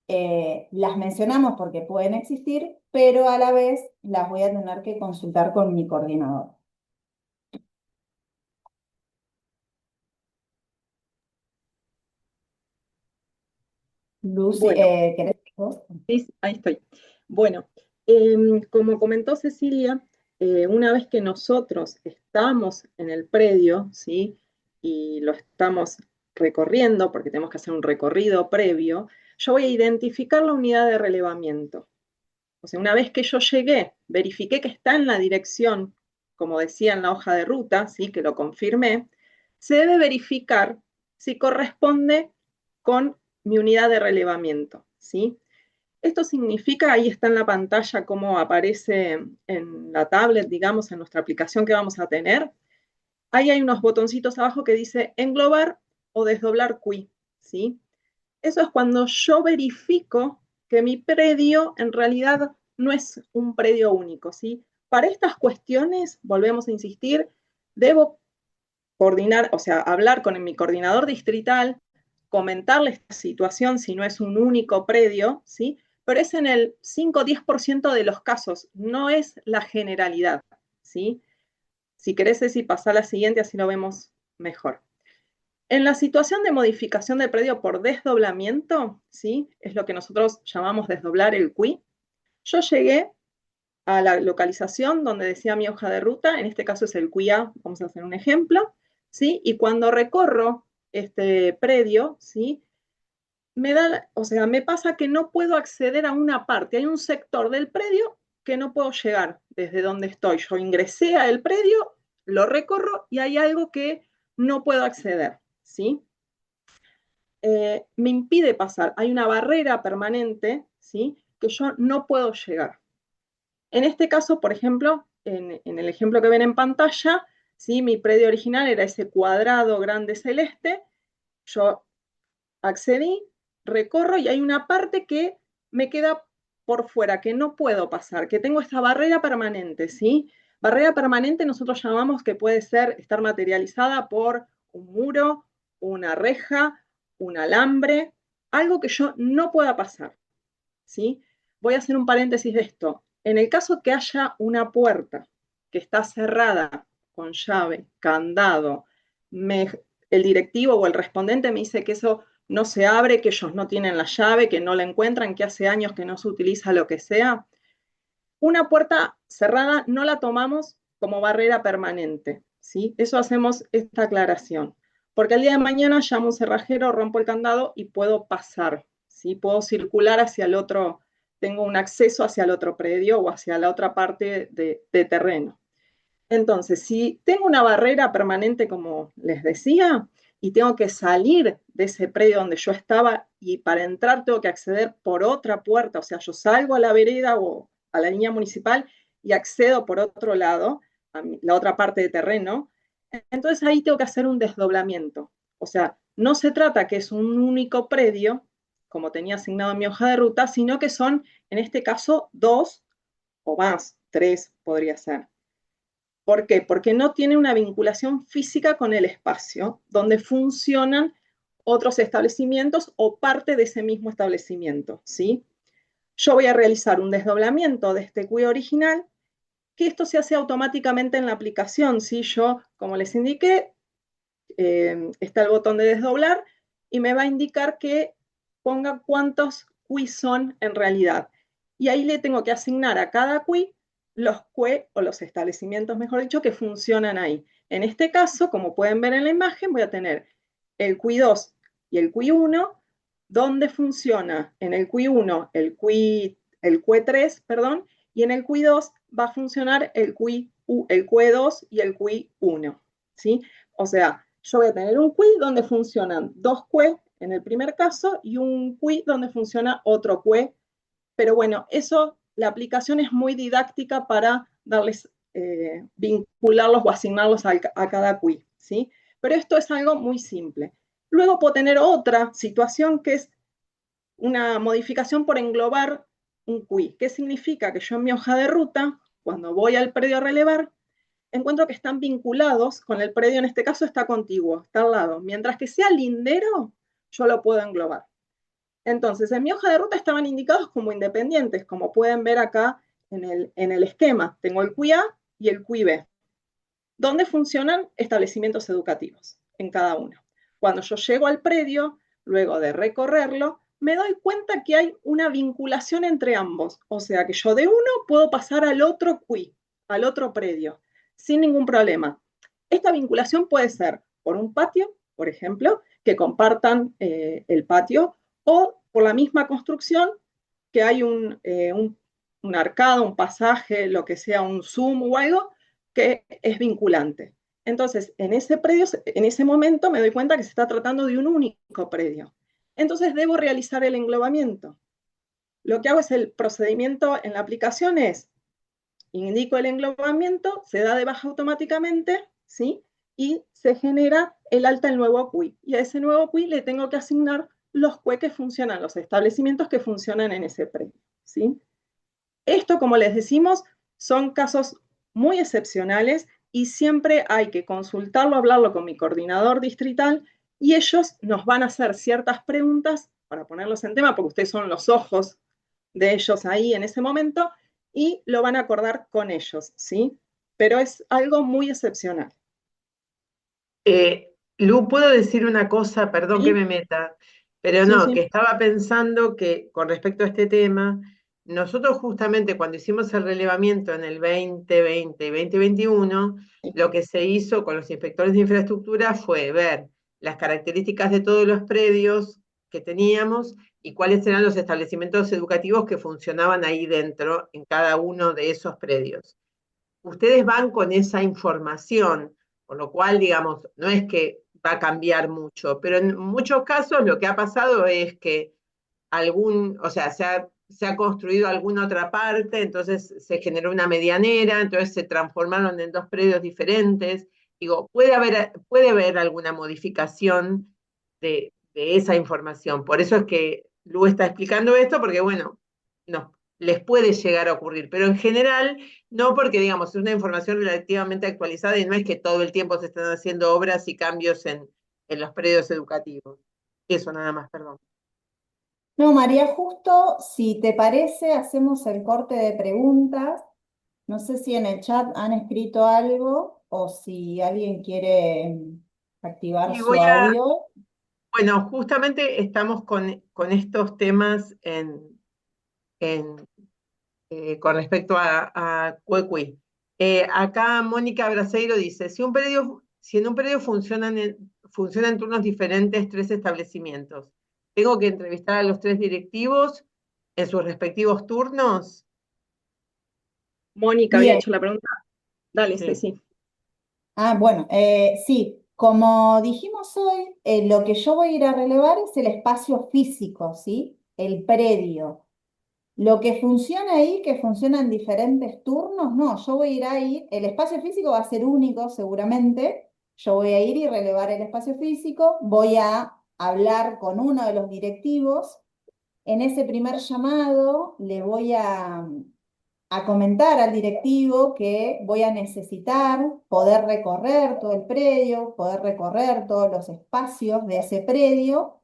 las mencionamos porque pueden existir, pero a la vez las voy a tener que consultar con mi coordinador. Lucy, Bueno, ¿querés vos? sí, ahí estoy. Bueno, como comentó Cecilia, una vez que nosotros estamos en el predio, ¿sí? Y lo estamos recorriendo, porque tenemos que hacer un recorrido previo, yo voy a identificar la unidad de relevamiento. O sea, una vez que yo llegué, verifiqué que está en la dirección, como decía en la hoja de ruta, ¿sí? Que lo confirmé, se debe verificar si corresponde con mi unidad de relevamiento, ¿sí? Esto significa, ahí está en la pantalla cómo aparece en la tablet, digamos, en nuestra aplicación que vamos a tener. Ahí hay unos botoncitos abajo que dice englobar o desdoblar QUI, ¿sí? Eso es cuando yo verifico que mi predio en realidad no es un predio único, ¿sí? Para estas cuestiones, volvemos a insistir, debo coordinar, o sea, hablar con mi coordinador distrital, comentarle esta situación si no es un único predio, ¿sí? Pero es en el 5 o 10% de los casos, no es la generalidad, ¿sí? Si querés, Ceci, pasar a la siguiente, así lo vemos mejor. En la situación de modificación de predio por desdoblamiento, ¿sí? Es lo que nosotros llamamos desdoblar el QUI. Yo llegué a la localización donde decía mi hoja de ruta, en este caso es el QUIA, vamos a hacer un ejemplo, ¿sí? Y cuando recorro este predio, ¿sí? Me pasa que no puedo acceder a una parte, hay un sector del predio que no puedo llegar desde donde estoy. Yo ingresé al predio, lo recorro y hay algo que no puedo acceder, ¿sí? Me impide pasar, hay una barrera permanente, ¿sí? Que yo no puedo llegar. En este caso, por ejemplo, en el ejemplo que ven en pantalla, ¿sí? Mi predio original era ese cuadrado grande celeste, yo accedí, recorro y hay una parte que me queda por fuera, que no puedo pasar, que tengo esta barrera permanente, ¿sí? Barrera permanente nosotros llamamos que puede estar materializada por un muro, una reja, un alambre, algo que yo no pueda pasar, ¿sí? Voy a hacer un paréntesis de esto. En el caso que haya una puerta que está cerrada con llave, candado, el directivo o el respondente me dice que eso no se abre, que ellos no tienen la llave, que no la encuentran, que hace años que no se utiliza lo que sea. Una puerta cerrada no la tomamos como barrera permanente, ¿sí? Eso hacemos esta aclaración. Porque el día de mañana llamo a un cerrajero, rompo el candado y puedo pasar, ¿sí? Puedo circular hacia el otro, tengo un acceso hacia el otro predio o hacia la otra parte de terreno. Entonces, si tengo una barrera permanente, como les decía, y tengo que salir de ese predio donde yo estaba y para entrar tengo que acceder por otra puerta, o sea, yo salgo a la vereda o a la línea municipal y accedo por otro lado, a la otra parte de terreno, entonces ahí tengo que hacer un desdoblamiento. O sea, no se trata que es un único predio, como tenía asignado en mi hoja de ruta, sino que son, en este caso, 2 o más, 3 podría ser. ¿Por qué? Porque no tiene una vinculación física con el espacio donde funcionan otros establecimientos o parte de ese mismo establecimiento, ¿sí? Yo voy a realizar un desdoblamiento de este QI original, que esto se hace automáticamente en la aplicación, ¿sí? Yo, como les indiqué, está el botón de desdoblar y me va a indicar que ponga cuántos QI son en realidad. Y ahí le tengo que asignar a cada QI los QE o los establecimientos, mejor dicho, que funcionan ahí. En este caso, como pueden ver en la imagen, voy a tener el QI 2 y el QI 1, donde funciona en el QI 1 el QE 3, perdón, y en el QI 2 va a funcionar el QE 2 y el QI 1, ¿sí? O sea, yo voy a tener un QI donde funcionan 2 QE en el primer caso y un QI donde funciona otro QE. Pero bueno, eso, la aplicación es muy didáctica para darles, vincularlos o asignarlos a cada QI, ¿sí? Pero esto es algo muy simple. Luego puedo tener otra situación que es una modificación por englobar un QI. ¿Qué significa? Que yo en mi hoja de ruta, cuando voy al predio a relevar, encuentro que están vinculados con el predio, en este caso está contiguo, está al lado. Mientras que sea lindero, yo lo puedo englobar. Entonces, en mi hoja de ruta estaban indicados como independientes, como pueden ver acá en el esquema. Tengo el QI A y el QI B, donde funcionan establecimientos educativos en cada uno. Cuando yo llego al predio, luego de recorrerlo, me doy cuenta que hay una vinculación entre ambos. O sea que yo de uno puedo pasar al otro QI, al otro predio, sin ningún problema. Esta vinculación puede ser por un patio, por ejemplo, que compartan el patio, o por la misma construcción, que hay un arcado, un pasaje, lo que sea, un Zoom o algo, que es vinculante. Entonces, en ese predio, en ese momento me doy cuenta que se está tratando de un único predio. Entonces, debo realizar el englobamiento. Lo que hago es el procedimiento en la aplicación es, indico el englobamiento, se da de baja automáticamente, ¿sí? Y se genera el alta al nuevo QI. Y a ese nuevo QI le tengo que asignar los QE que funcionan, los establecimientos que funcionan en ese predio, ¿sí? Esto, como les decimos, son casos muy excepcionales y siempre hay que consultarlo, hablarlo con mi coordinador distrital y ellos nos van a hacer ciertas preguntas para ponerlos en tema, porque ustedes son los ojos de ellos ahí en ese momento y lo van a acordar con ellos, ¿sí? Pero es algo muy excepcional. Lu, ¿puedo decir una cosa? Perdón que ¿Sí? me meta, pero Sí, no, sí. que estaba pensando que con respecto a este tema, nosotros justamente cuando hicimos el relevamiento en el 2020 y 2021, lo que se hizo con los inspectores de infraestructura fue ver las características de todos los predios que teníamos y cuáles eran los establecimientos educativos que funcionaban ahí dentro, en cada uno de esos predios. Ustedes van con esa información, por lo cual, digamos, no es que va a cambiar mucho, pero en muchos casos lo que ha pasado es que o sea, se ha construido alguna otra parte, entonces se generó una medianera, entonces se transformaron en dos predios diferentes. Digo, puede haber alguna modificación de esa información. Por eso es que Lu está explicando esto, porque bueno, no, les puede llegar a ocurrir, pero en general no, porque digamos, es una información relativamente actualizada y no es que todo el tiempo se están haciendo obras y cambios en los predios educativos. Eso nada más, perdón. No, María, justo si te parece, hacemos el corte de preguntas. No sé si en el chat han escrito algo o si alguien quiere activar Y su audio. bueno, justamente estamos con estos temas con respecto a Cuecuy. Acá Mónica Braseiro dice, si en un predio funcionan turnos diferentes 3 establecimientos, ¿tengo que entrevistar a los 3 directivos en sus respectivos turnos? Mónica había Bien. hecho la pregunta. Dale, Sí. sí. Ah, bueno, sí. Como dijimos hoy, lo que yo voy a ir a relevar es el espacio físico, ¿sí? El predio. Lo que funciona ahí, que funciona en diferentes turnos, no, yo voy a ir ahí, el espacio físico va a ser único seguramente, yo voy a ir y relevar el espacio físico, voy a hablar con uno de los directivos, en ese primer llamado le voy a comentar al directivo que voy a necesitar poder recorrer todo el predio, poder recorrer todos los espacios de ese predio.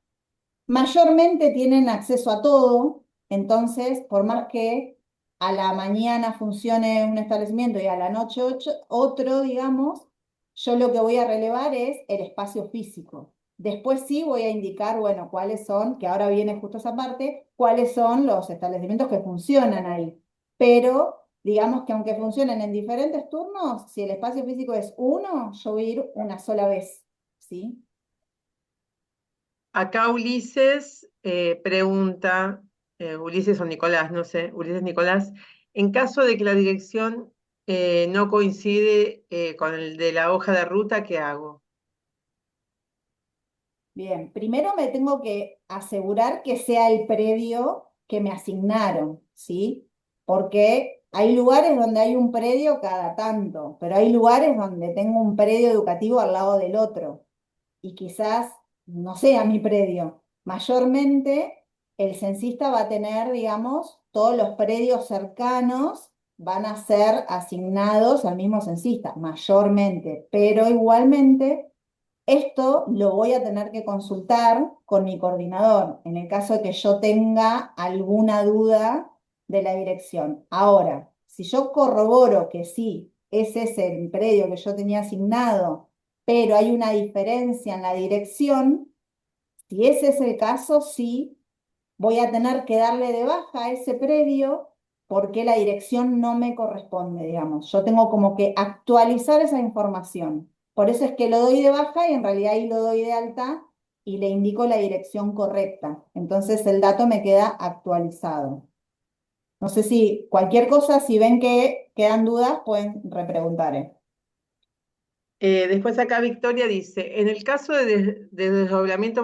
Mayormente tienen acceso a todo, entonces, por más que a la mañana funcione un establecimiento y a la noche otro, digamos, yo lo que voy a relevar es el espacio físico. Después sí voy a indicar, bueno, cuáles son, que ahora viene justo esa parte, cuáles son los establecimientos que funcionan ahí. Pero digamos que aunque funcionen en diferentes turnos, si el espacio físico es uno, yo voy a ir una sola vez, ¿sí? Acá Ulises pregunta, Ulises o Nicolás, no sé, Ulises Nicolás, en caso de que la dirección no coincide con el de la hoja de ruta, ¿qué hago? Bien, primero me tengo que asegurar que sea el predio que me asignaron, ¿sí? Porque hay lugares donde hay un predio cada tanto, pero hay lugares donde tengo un predio educativo al lado del otro y quizás no sea mi predio. Mayormente el censista va a tener, digamos, todos los predios cercanos van a ser asignados al mismo censista, mayormente, pero igualmente esto lo voy a tener que consultar con mi coordinador en el caso de que yo tenga alguna duda de la dirección. Ahora, si yo corroboro que sí, ese es el predio que yo tenía asignado, pero hay una diferencia en la dirección, si ese es el caso, sí, voy a tener que darle de baja a ese predio porque la dirección no me corresponde, digamos. Yo tengo como que actualizar esa información. Por eso es que lo doy de baja y en realidad ahí lo doy de alta y le indico la dirección correcta. Entonces el dato me queda actualizado. No sé si cualquier cosa, si ven que quedan dudas, pueden repreguntar. Después acá Victoria dice, en el caso de desdoblamiento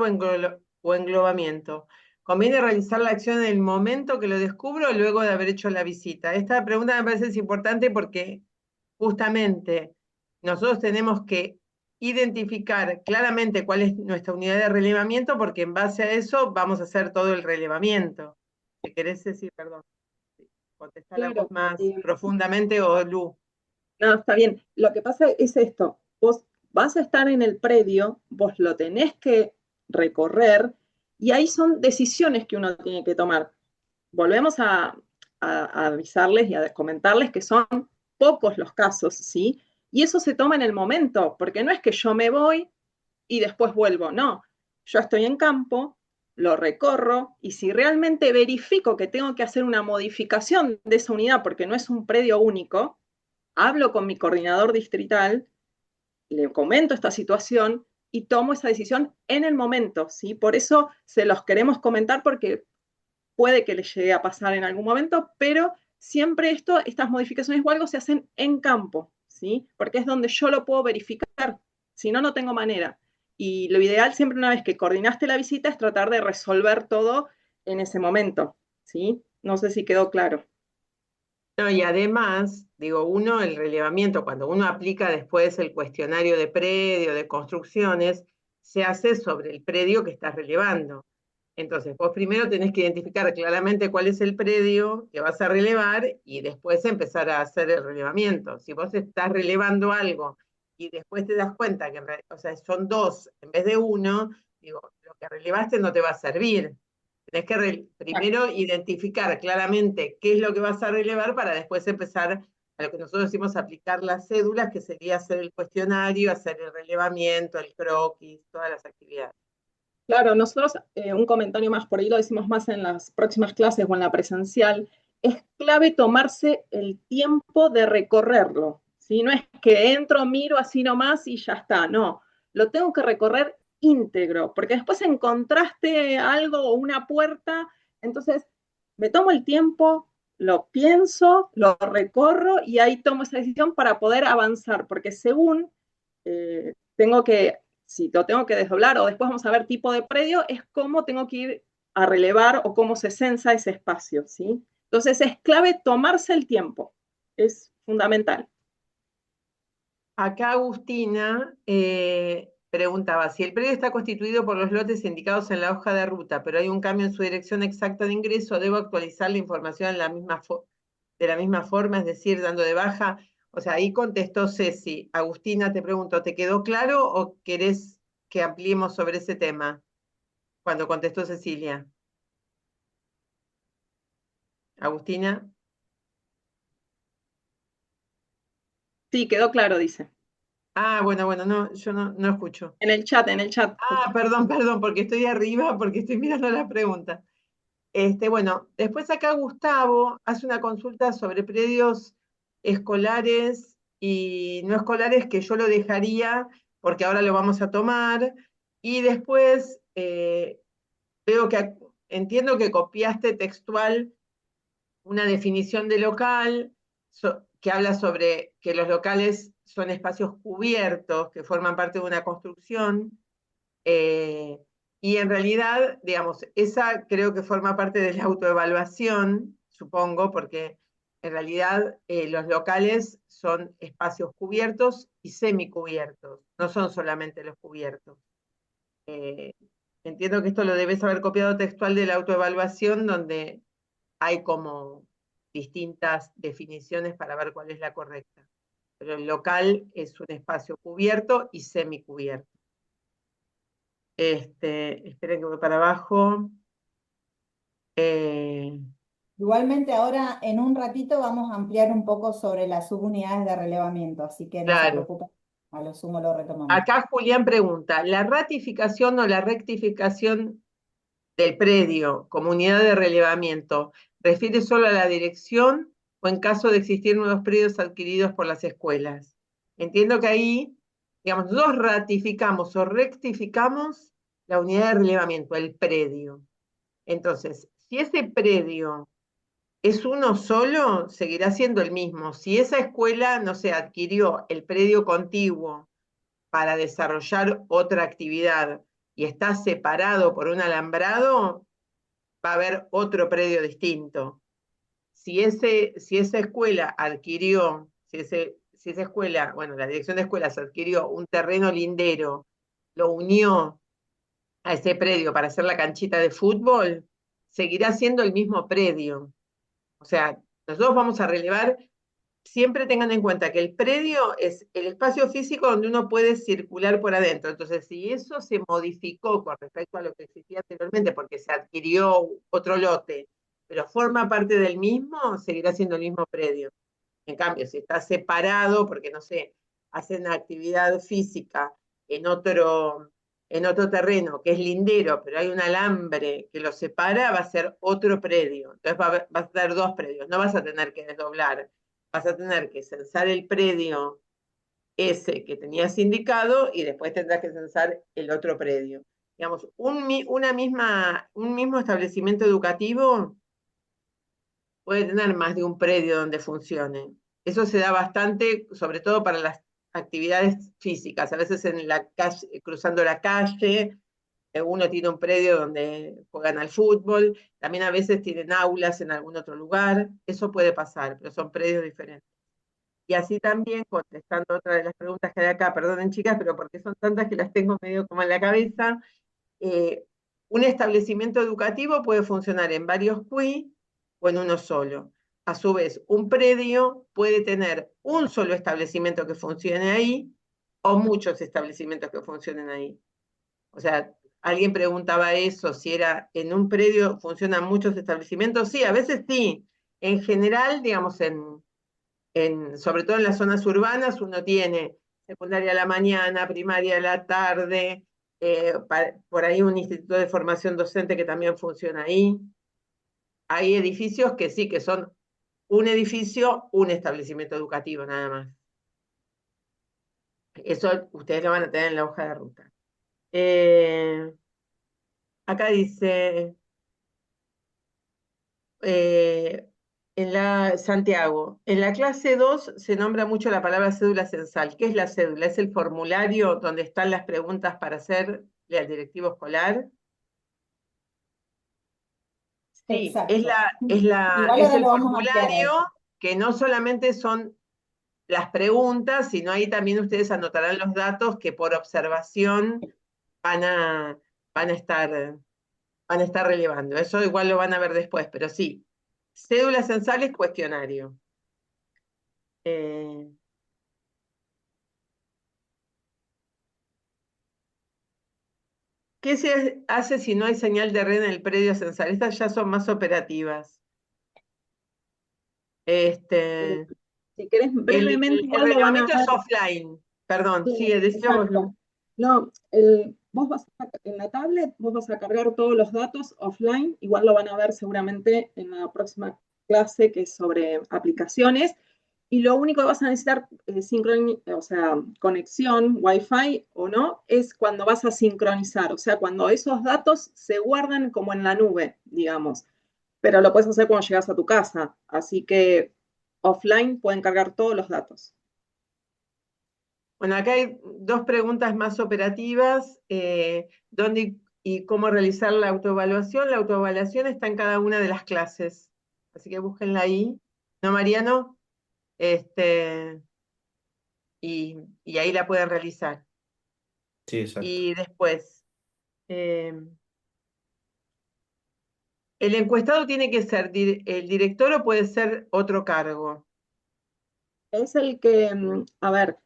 o englobamiento, ¿conviene realizar la acción en el momento que lo descubro o luego de haber hecho la visita? Esta pregunta me parece importante porque justamente nosotros tenemos que identificar claramente cuál es nuestra unidad de relevamiento porque en base a eso vamos a hacer todo el relevamiento. ¿Te querés decir, perdón? Contestala vos Claro, más profundamente o Lu. no, está bien. Lo que pasa es esto, vos vas a estar en el predio, vos lo tenés que recorrer y ahí son decisiones que uno tiene que tomar. Volvemos a avisarles y a comentarles que son pocos los casos, ¿sí? Y eso se toma en el momento, porque no es que yo me voy y después vuelvo, no. Yo estoy en campo, lo recorro y si realmente verifico que tengo que hacer una modificación de esa unidad porque no es un predio único, hablo con mi coordinador distrital, le comento esta situación y tomo esa decisión en el momento, ¿sí? Por eso se los queremos comentar porque puede que les llegue a pasar en algún momento, pero siempre estas modificaciones o algo se hacen en campo, ¿sí? Porque es donde yo lo puedo verificar, si no, no tengo manera. Y lo ideal siempre una vez que coordinaste la visita es tratar de resolver todo en ese momento, ¿sí? No sé si quedó claro. No, y además, digo, uno, el relevamiento, cuando uno aplica después el cuestionario de predio, de construcciones, se hace sobre el predio que estás relevando. Entonces, vos primero tenés que identificar claramente cuál es el predio que vas a relevar y después empezar a hacer el relevamiento. Si vos estás relevando algo y después te das cuenta que o sea, son dos en vez de uno, digo, lo que relevaste no te va a servir. Tenés que primero identificar claramente qué es lo que vas a relevar para después empezar a lo que nosotros decimos aplicar las cédulas, que sería hacer el cuestionario, hacer el relevamiento, el croquis, todas las actividades. Claro, nosotros, un comentario más, por ahí lo decimos más en las próximas clases o en la presencial, es clave tomarse el tiempo de recorrerlo, ¿sí? No es que entro, miro así nomás y ya está, no, lo tengo que recorrer íntegro, porque después encontraste algo o una puerta, entonces me tomo el tiempo, lo pienso, lo recorro y ahí tomo esa decisión para poder avanzar, porque según tengo que, si lo tengo que desdoblar, o después vamos a ver tipo de predio, es cómo tengo que ir a relevar o cómo se censa ese espacio, ¿sí? Entonces es clave tomarse el tiempo, es fundamental. Acá Agustina preguntaba, si el predio está constituido por los lotes indicados en la hoja de ruta, pero hay un cambio en su dirección exacta de ingreso, ¿debo actualizar la información en de la misma forma, es decir, dando de baja? O sea, ahí contestó Ceci. Agustina, te pregunto, ¿te quedó claro o querés que ampliemos sobre ese tema? Cuando contestó Cecilia. Agustina. Sí, quedó claro, dice. Ah, bueno, no, yo no escucho. En el chat, en el chat. Ah, perdón, porque estoy arriba, porque estoy mirando la pregunta. Bueno, después acá Gustavo hace una consulta sobre predios escolares y no escolares que yo lo dejaría porque ahora lo vamos a tomar. Y después veo que entiendo que copiaste textual una definición de local que habla sobre que los locales son espacios cubiertos que forman parte de una construcción. eh, y en realidad, digamos, esa creo que forma parte de la autoevaluación, supongo, porque en realidad los locales son espacios cubiertos y semicubiertos, no son solamente los cubiertos. Eh, Entiendo que esto lo debes haber copiado textual de la autoevaluación, donde hay como distintas definiciones para ver cuál es la correcta. Pero el local es un espacio cubierto y semicubierto. Esperen que voy para abajo. Eh, Igualmente ahora en un ratito vamos a ampliar un poco sobre las subunidades de relevamiento, así que no se claro. preocupen, a lo sumo lo retomamos. Acá Julián pregunta, ¿la ratificación o la rectificación del predio como unidad de relevamiento refiere solo a la dirección o en caso de existir nuevos predios adquiridos por las escuelas? Entiendo que ahí, digamos, nosotros ratificamos o rectificamos la unidad de relevamiento, el predio. Entonces, si ese predio es uno solo, seguirá siendo el mismo. Si esa escuela, no se adquirió el predio contiguo para desarrollar otra actividad y está separado por un alambrado, va a haber otro predio distinto. Si esa escuela adquirió, si esa escuela, bueno, la dirección de escuelas adquirió un terreno lindero, lo unió a ese predio para hacer la canchita de fútbol, seguirá siendo el mismo predio. O sea, nosotros vamos a relevar, siempre tengan en cuenta que el predio es el espacio físico donde uno puede circular por adentro. Entonces, si eso se modificó con respecto a lo que existía anteriormente, porque se adquirió otro lote, pero forma parte del mismo, seguirá siendo el mismo predio. En cambio, si está separado, porque no sé, hacen actividad física en otro terreno que es lindero, pero hay un alambre que lo separa, va a ser otro predio. Entonces vas a tener dos predios, no vas a tener que desdoblar, vas a tener que censar el predio ese que tenías indicado y después tendrás que censar el otro predio. Digamos, un mismo establecimiento educativo puede tener más de un predio donde funcione. Eso se da bastante, sobre todo para las actividades físicas. A veces en la calle, cruzando la calle, uno tiene un predio donde juegan al fútbol, también a veces tienen aulas en algún otro lugar. Eso puede pasar, pero son predios diferentes. Y así también, contestando otra de las preguntas que hay acá, perdonen chicas, pero porque son tantas que las tengo medio como en la cabeza, eh, un establecimiento educativo puede funcionar en varios QI o en uno solo. A su vez, un predio puede tener un solo establecimiento que funcione ahí o muchos establecimientos que funcionen ahí. O sea, alguien preguntaba eso, si era en un predio funcionan muchos establecimientos. Sí, a veces sí. En general, digamos, sobre todo en las zonas urbanas, uno tiene secundaria a la mañana, primaria a la tarde, por ahí un instituto de formación docente que también funciona ahí. Hay edificios que sí, que son un edificio, un establecimiento educativo nada más. Eso ustedes lo van a tener en la hoja de ruta. Eh, Acá dice, eh, Santiago, en la clase 2 se nombra mucho la palabra cédula censal. ¿Qué es la cédula? ¿Es el formulario donde están las preguntas para hacerle al directivo escolar? Sí, Exacto. Igual es ahora el lo vamos a ampliar a formulario eso. que no solamente son las preguntas, sino ahí también ustedes anotarán los datos que por observación van a, van a estar, van a estar relevando. Eso igual lo van a ver después, pero sí. Cédula censal es cuestionario. Eh, ¿Qué se hace si no hay señal de red en el predio censal? Estas ya son más operativas. Eh, Este, si querés brevemente, el igual lo van a relevamiento es ver. offline. Perdón, sí, Sí, decíamoslo. exacto. No, en la tablet vos vas a cargar todos los datos offline, igual lo van a ver seguramente en la próxima clase que es sobre aplicaciones, y lo único que vas a necesitar, o sea, conexión, Wi-Fi o no, es cuando vas a sincronizar, o sea, cuando esos datos se guardan como en la nube, digamos, pero lo puedes hacer cuando llegas a tu casa, así que offline pueden cargar todos los datos. Bueno, acá hay dos preguntas más operativas. ¿Dónde y cómo realizar la autoevaluación? La autoevaluación está en cada una de las clases. Así que búsquenla ahí. ¿No, Mariano? Este, y ahí la pueden realizar. Sí, exacto. Y después, eh, ¿el encuestado tiene que ser el director o puede ser otro cargo? Es el que, a ver,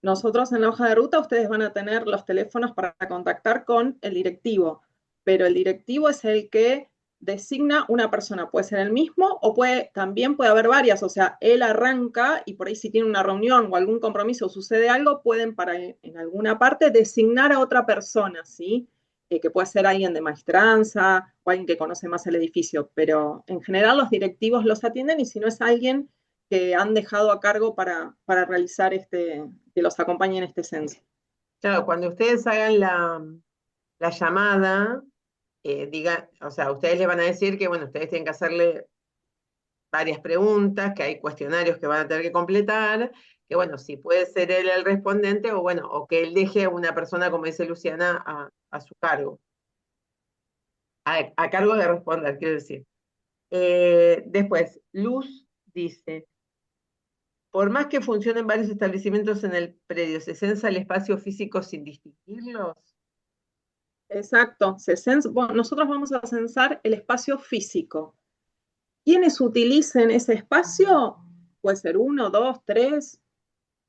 nosotros en la hoja de ruta ustedes van a tener los teléfonos para contactar con el directivo, pero el directivo es el que designa una persona, puede ser el mismo o también puede haber varias, o sea, él arranca y por ahí si tiene una reunión o algún compromiso o sucede algo, pueden en alguna parte designar a otra persona, ¿sí? Que puede ser alguien de maestranza o alguien que conoce más el edificio, pero en general los directivos los atienden y si no es alguien que han dejado a cargo para realizar que los acompañe en este censo. Claro, cuando ustedes hagan la llamada, o sea, ustedes le van a decir que, bueno, ustedes tienen que hacerle varias preguntas, que hay cuestionarios que van a tener que completar, que bueno, si puede ser él el respondente o bueno, o que él deje a una persona, como dice Luciana, a su cargo, a cargo de responder, quiero decir. Después, Luz dice, por más que funcionen varios establecimientos en el predio, ¿se censa el espacio físico sin distinguirlos? Exacto. Bueno, nosotros vamos a censar el espacio físico. Quienes utilicen ese espacio, puede ser uno, dos, tres,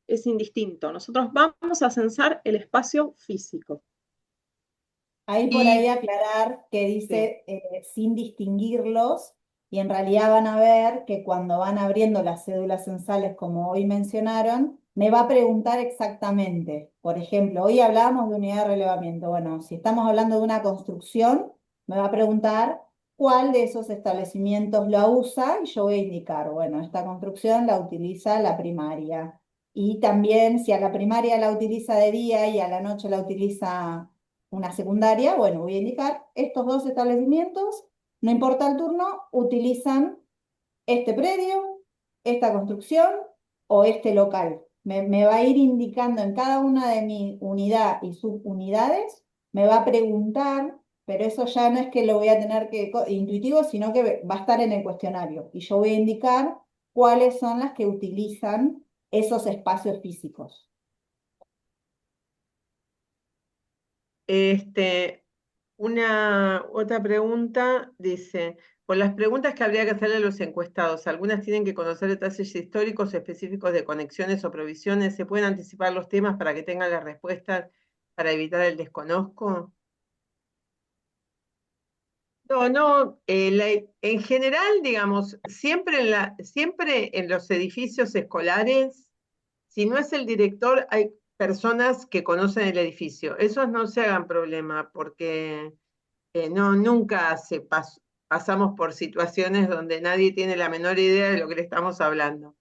es indistinto. Nosotros vamos a censar el espacio físico. Ahí por ahí Y aclarar que sí, dice sin distinguirlos y en realidad van a ver que cuando van abriendo las cédulas censales, como hoy mencionaron, me va a preguntar exactamente. Por ejemplo, hoy hablábamos de unidad de relevamiento. Bueno, si estamos hablando de una construcción, me va a preguntar cuál de esos establecimientos la usa y yo voy a indicar, bueno, esta construcción la utiliza la primaria. Y también si a la primaria la utiliza de día y a la noche la utiliza una secundaria, bueno, voy a indicar, estos dos establecimientos, no importa el turno, utilizan este predio, esta construcción o este local. Me va a ir indicando en cada una de mi unidad y subunidades, me va a preguntar, pero eso ya no es que lo voy a tener que intuitivo, sino que va a estar en el cuestionario y yo voy a indicar cuáles son las que utilizan esos espacios físicos. Una otra pregunta dice, por las preguntas que habría que hacerle a los encuestados, algunas tienen que conocer detalles históricos específicos de conexiones o provisiones, ¿se pueden anticipar los temas para que tengan las respuestas para evitar el desconozco? No, no, en general, digamos, siempre en los edificios escolares, si no es el director, hay personas que conocen el edificio. Esos no se hagan problema, porque no, nunca pasamos por situaciones donde nadie tiene la menor idea de lo que le estamos hablando.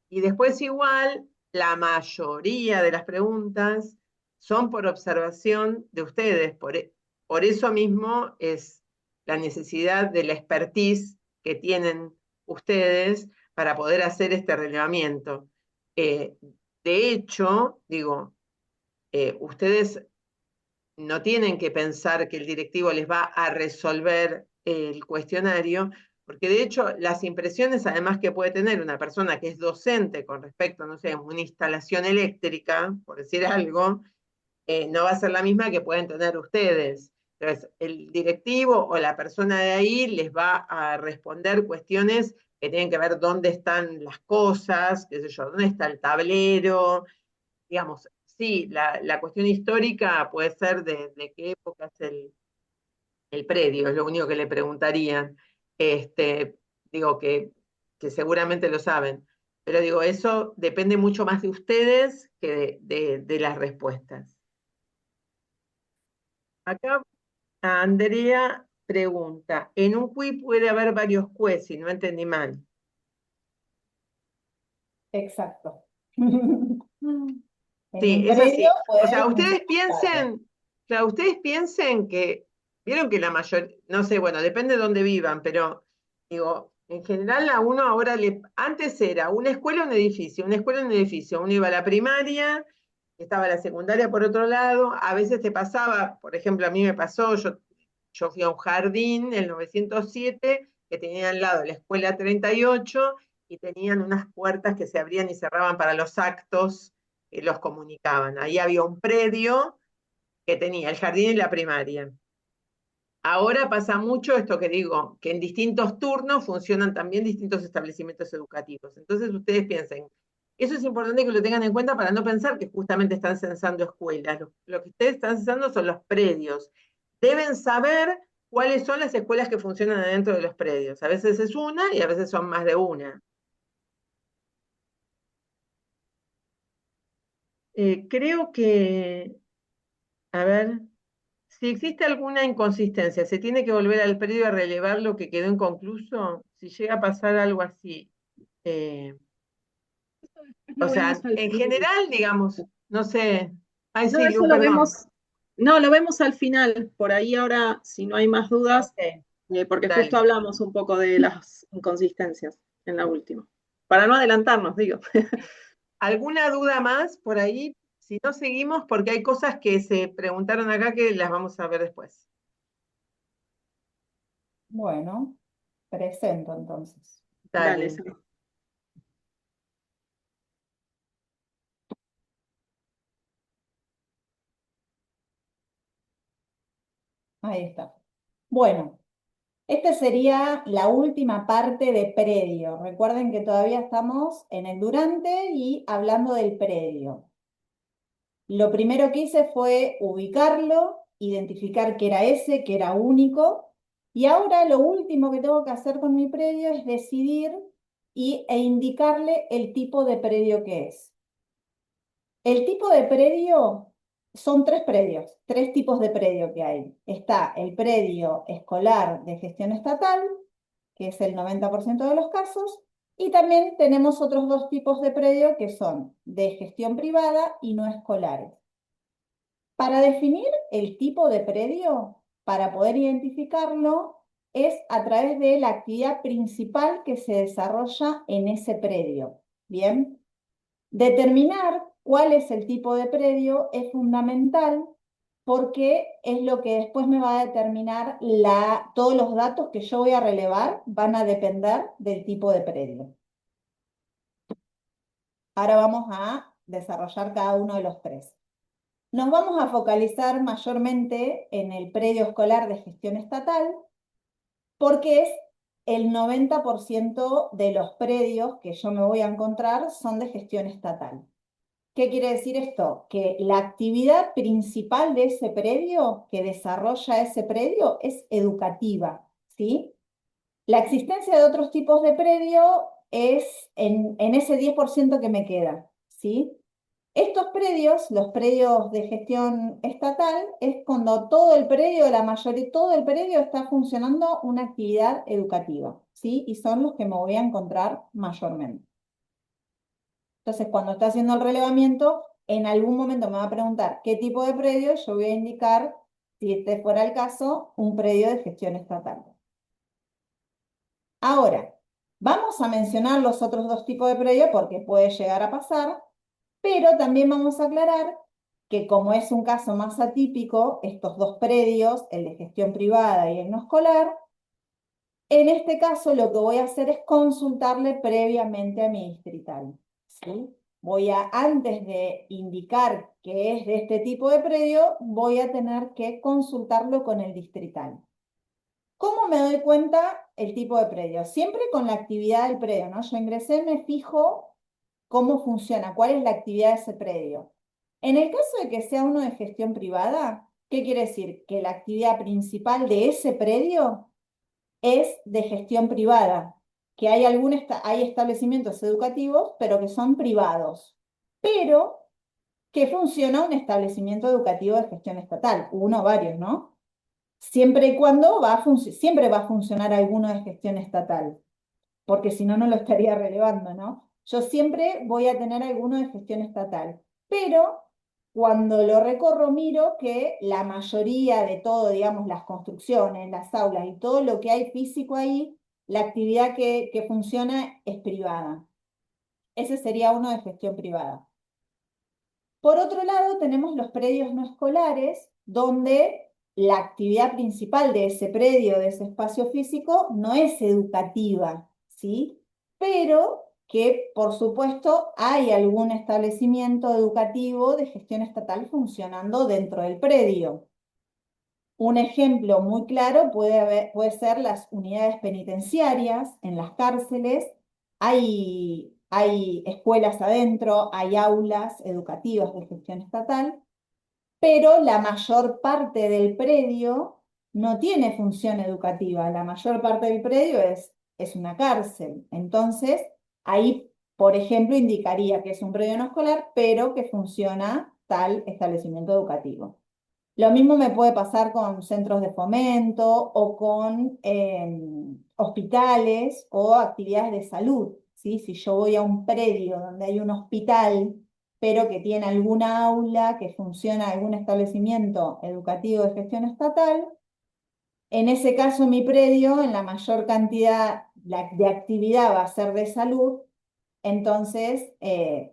Y después igual, la mayoría de las preguntas son por observación de ustedes. Por eso mismo es la necesidad de la expertise que tienen ustedes para poder hacer este relevamiento. De hecho, digo, ustedes no tienen que pensar que el directivo les va a resolver el cuestionario, porque de hecho las impresiones además que puede tener una persona que es docente con respecto, no sé, a una instalación eléctrica, por decir algo, no va a ser la misma que pueden tener ustedes. Entonces, el directivo o la persona de ahí les va a responder cuestiones que tienen que ver dónde están las cosas, qué sé yo, dónde está el tablero, digamos, sí, la cuestión histórica puede ser de qué época es el predio, es lo único que le preguntarían. Digo que seguramente lo saben, pero digo, eso depende mucho más de ustedes que de las respuestas. Acá Andrea pregunta, en un quiz puede haber varios quiz, si no entendí mal. Exacto. En Sí, un es así. predio O sea, puede ustedes funcionar. piensen que, vieron que la mayoría, no sé, bueno, depende de dónde vivan, pero digo, en general a uno ahora antes era una escuela, un edificio, una escuela, un edificio. Uno iba a la primaria, estaba la secundaria por otro lado, a veces te pasaba, por ejemplo, a mí me pasó, yo fui a un jardín en el 907 que tenía al lado la escuela 38 y tenían unas puertas que se abrían y cerraban para los actos que los comunicaban. Ahí había un predio que tenía el jardín y la primaria. Ahora pasa mucho esto que digo, que en distintos turnos funcionan también distintos establecimientos educativos. Entonces ustedes piensen, eso es importante que lo tengan en cuenta para no pensar que justamente están censando escuelas. Lo que ustedes están censando son los predios. Deben saber cuáles son las escuelas que funcionan adentro de los predios. A veces es una y a veces son más de una. Creo que, a ver, si existe alguna inconsistencia, ¿se tiene que volver al predio a relevar lo que quedó inconcluso? Si llega a pasar algo así. eh, Lo o sea, vemos al en final. general, digamos, no sé. Ay, No, sí, eso Lu, lo perdón. vemos, no, lo vemos al final. Por ahí ahora, si no hay más dudas, Ok, porque justo dale. hablamos un poco de las inconsistencias en la última. Para no adelantarnos, digo. ¿Alguna duda más por ahí? Si no, seguimos porque hay cosas que se preguntaron acá que las vamos a ver después. Bueno, presento entonces. Dale, Dale. Ahí está. Bueno, esta sería la última parte de predio. Recuerden que todavía estamos en el durante y hablando del predio. Lo primero que hice fue ubicarlo, identificar que era ese, que era único. Y ahora lo último que tengo que hacer con mi predio es decidir e indicarle el tipo de predio que es. El tipo de predio son tres tipos de predio que hay. Está el predio escolar de gestión estatal, que es el 90% de los casos, y también tenemos otros dos tipos de predio que son de gestión privada y no escolares. Para definir el tipo de predio, para poder identificarlo, es a través de la actividad principal que se desarrolla en ese predio. Bien, determinar cuál es el tipo de predio es fundamental porque es lo que después me va a determinar todos los datos que yo voy a relevar van a depender del tipo de predio. Ahora vamos a desarrollar cada uno de los tres. Nos vamos a focalizar mayormente en el predio escolar de gestión estatal, porque es el 90% de los predios que yo me voy a encontrar son de gestión estatal. ¿Qué quiere decir esto? Que la actividad principal de ese predio, que desarrolla ese predio, es educativa, ¿sí? La existencia de otros tipos de predio es en ese 10% que me queda, ¿sí? Estos predios, los predios de gestión estatal, es cuando todo el predio, la mayoría, todo el predio está funcionando una actividad educativa, ¿sí? Y son los que me voy a encontrar mayormente. Entonces, cuando está haciendo el relevamiento, en algún momento me va a preguntar qué tipo de predio, yo voy a indicar, si este fuera el caso, un predio de gestión estatal. Ahora, Vamos a mencionar los otros dos tipos de predio porque puede llegar a pasar, pero también vamos a aclarar que como es un caso más atípico, estos dos predios, el de gestión privada y el no escolar, en este caso lo que voy a hacer es consultarle previamente a mi distrital, ¿sí? Antes de indicar que es de este tipo de predio, voy a tener que consultarlo con el distrital. ¿Cómo me doy cuenta el tipo de predio? Siempre con la actividad del predio, ¿no? Yo ingresé, me fijo cómo funciona, cuál es la actividad de ese predio. En el caso de que sea uno de gestión privada, ¿qué quiere decir? Que la actividad principal de ese predio es de gestión privada, que hay establecimientos educativos, pero que son privados, pero que funciona un establecimiento educativo de gestión estatal, uno o varios, ¿no? Siempre y cuando siempre va a funcionar alguno de gestión estatal, porque si no, no lo estaría relevando, ¿no? Yo siempre voy a tener alguno de gestión estatal, pero cuando lo recorro miro que la mayoría de todo, digamos, las construcciones, las aulas y todo lo que hay físico ahí, la actividad que funciona es privada. Ese sería uno de gestión privada. Por otro lado, tenemos los predios no escolares, donde la actividad principal de ese predio, de ese espacio físico, no es educativa, ¿sí? Pero que, por supuesto, hay algún establecimiento educativo de gestión estatal funcionando dentro del predio. Un ejemplo muy claro puede ser las unidades penitenciarias en las cárceles. Hay escuelas adentro, hay aulas educativas de gestión estatal, pero la mayor parte del predio no tiene función educativa. La mayor parte del predio es una cárcel. Entonces, ahí, por ejemplo, indicaría que es un predio no escolar, pero que funciona tal establecimiento educativo. Lo mismo me puede pasar con centros de fomento o con hospitales o actividades de salud, ¿sí? Si yo voy a un predio donde hay un hospital, pero que tiene alguna aula, que funciona algún establecimiento educativo de gestión estatal, en ese caso mi predio, en la mayor cantidad de actividad va a ser de salud, entonces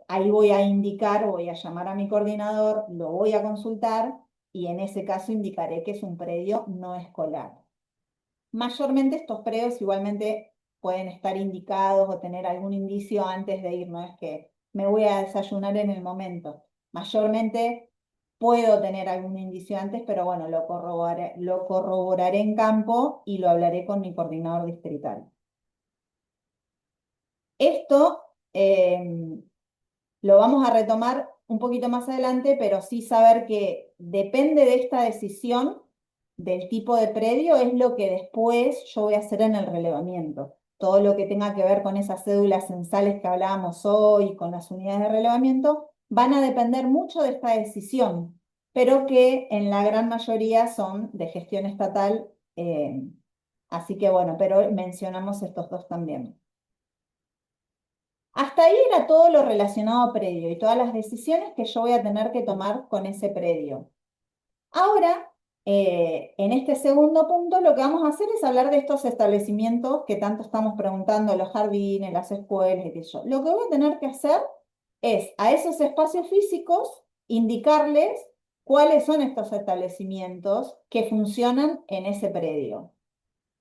ahí voy a indicar, voy a llamar a mi coordinador, lo voy a consultar y en ese caso indicaré que es un predio no escolar. Mayormente estos predios igualmente pueden estar indicados o tener algún indicio antes de ir, no es que me voy a desayunar en el momento. Mayormente puedo tener algún indicio antes, pero bueno, lo corroboraré en campo y lo hablaré con mi coordinador distrital. Esto lo vamos a retomar un poquito más adelante, pero sí saber que depende de esta decisión del tipo de predio, es lo que después yo voy a hacer en el relevamiento. Todo lo que tenga que ver con esas cédulas censales que hablábamos hoy, con las unidades de relevamiento, van a depender mucho de esta decisión, pero que en la gran mayoría son de gestión estatal. Así que bueno, pero mencionamos estos dos también. Hasta ahí era todo lo relacionado a predio y todas las decisiones que yo voy a tener que tomar con ese predio. Ahora, en este segundo punto, lo que vamos a hacer es hablar de estos establecimientos que tanto estamos preguntando, los jardines, las escuelas y qué sé yo. Lo que voy a tener que hacer es a esos espacios físicos indicarles cuáles son estos establecimientos que funcionan en ese predio.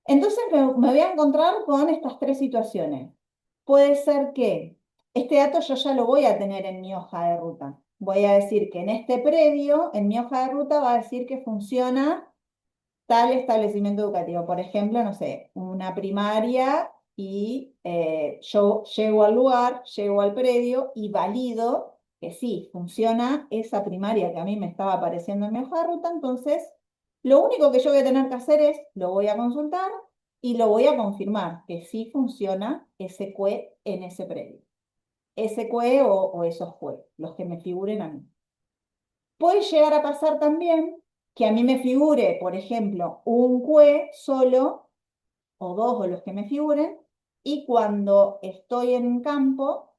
Entonces me voy a encontrar con estas tres situaciones. Puede ser que este dato yo ya lo voy a tener en mi hoja de ruta. Voy a decir que en este predio, en mi hoja de ruta, va a decir que funciona tal establecimiento educativo. Por ejemplo, no sé, una primaria y yo llego al lugar, llego al predio y valido que sí, funciona esa primaria que a mí me estaba apareciendo en mi hoja de ruta. Entonces, lo único que yo voy a tener que hacer es, lo voy a consultar y lo voy a confirmar que sí funciona ese CUE en ese predio. Ese CUE o esos CUE, los que me figuren a mí. Puede llegar a pasar también que a mí me figure, por ejemplo, un CUE solo, o dos o los que me figuren, y cuando estoy en campo,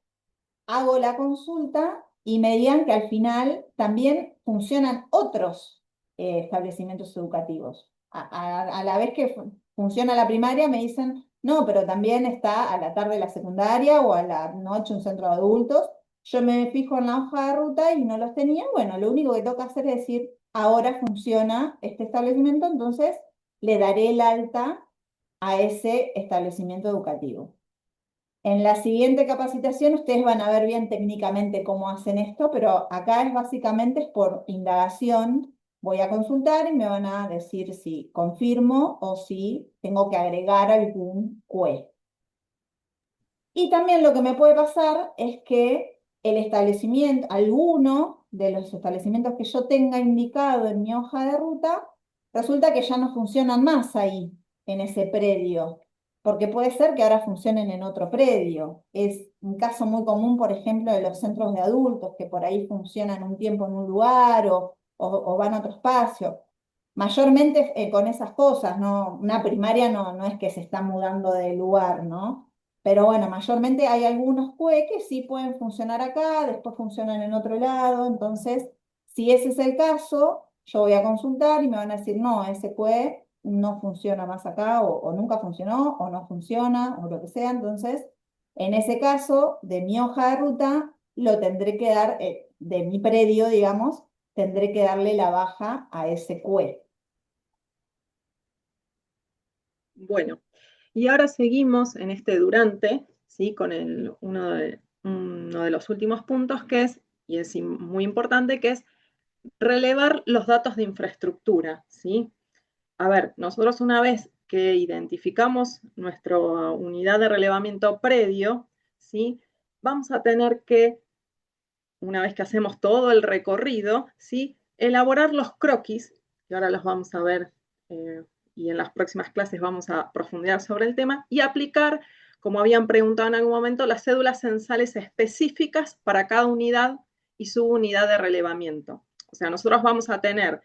hago la consulta y me digan que al final también funcionan otros establecimientos educativos. A la vez que funciona la primaria, me dicen, No, pero también está a la tarde la secundaria o a la noche un centro de adultos. Yo me fijo en la hoja de ruta y no los tenía. Bueno, lo único que tengo que hacer es decir, ahora funciona este establecimiento, entonces le daré el alta a ese establecimiento educativo. En la siguiente capacitación ustedes van a ver bien técnicamente cómo hacen esto, pero acá es básicamente es por indagación. Voy a consultar y me van a decir si confirmo o si tengo que agregar algún QE. Y también lo que me puede pasar es que el establecimiento, alguno de los establecimientos que yo tenga indicado en mi hoja de ruta, resulta que ya no funcionan más ahí, en ese predio, porque puede ser que ahora funcionen en otro predio. Es un caso muy común, por ejemplo, de los centros de adultos, que por ahí funcionan un tiempo en un lugar o van a otro espacio. Mayormente con esas cosas, ¿no? Una primaria no es que se está mudando de lugar, ¿no? Pero bueno, mayormente hay algunos QE que sí pueden funcionar acá, después funcionan en otro lado. Entonces, si ese es el caso, yo voy a consultar y me van a decir, no, ese QE no funciona más acá, o nunca funcionó, o no funciona, o lo que sea. Entonces, en ese caso, de mi hoja de ruta, lo tendré que dar, de mi predio, digamos, tendré que darle la baja a ese QE. Bueno, y ahora seguimos en este durante, ¿sí? Con uno de los últimos puntos que es, y es muy importante, que es relevar los datos de infraestructura, ¿sí? A ver, nosotros una vez que identificamos nuestra unidad de relevamiento predio, ¿sí? Vamos a tener que, una vez que hacemos todo el recorrido, ¿sí? Elaborar los croquis, que ahora los vamos a ver y en las próximas clases vamos a profundizar sobre el tema, y aplicar, como habían preguntado en algún momento, las cédulas censales específicas para cada unidad y subunidad de relevamiento. O sea, nosotros vamos a tener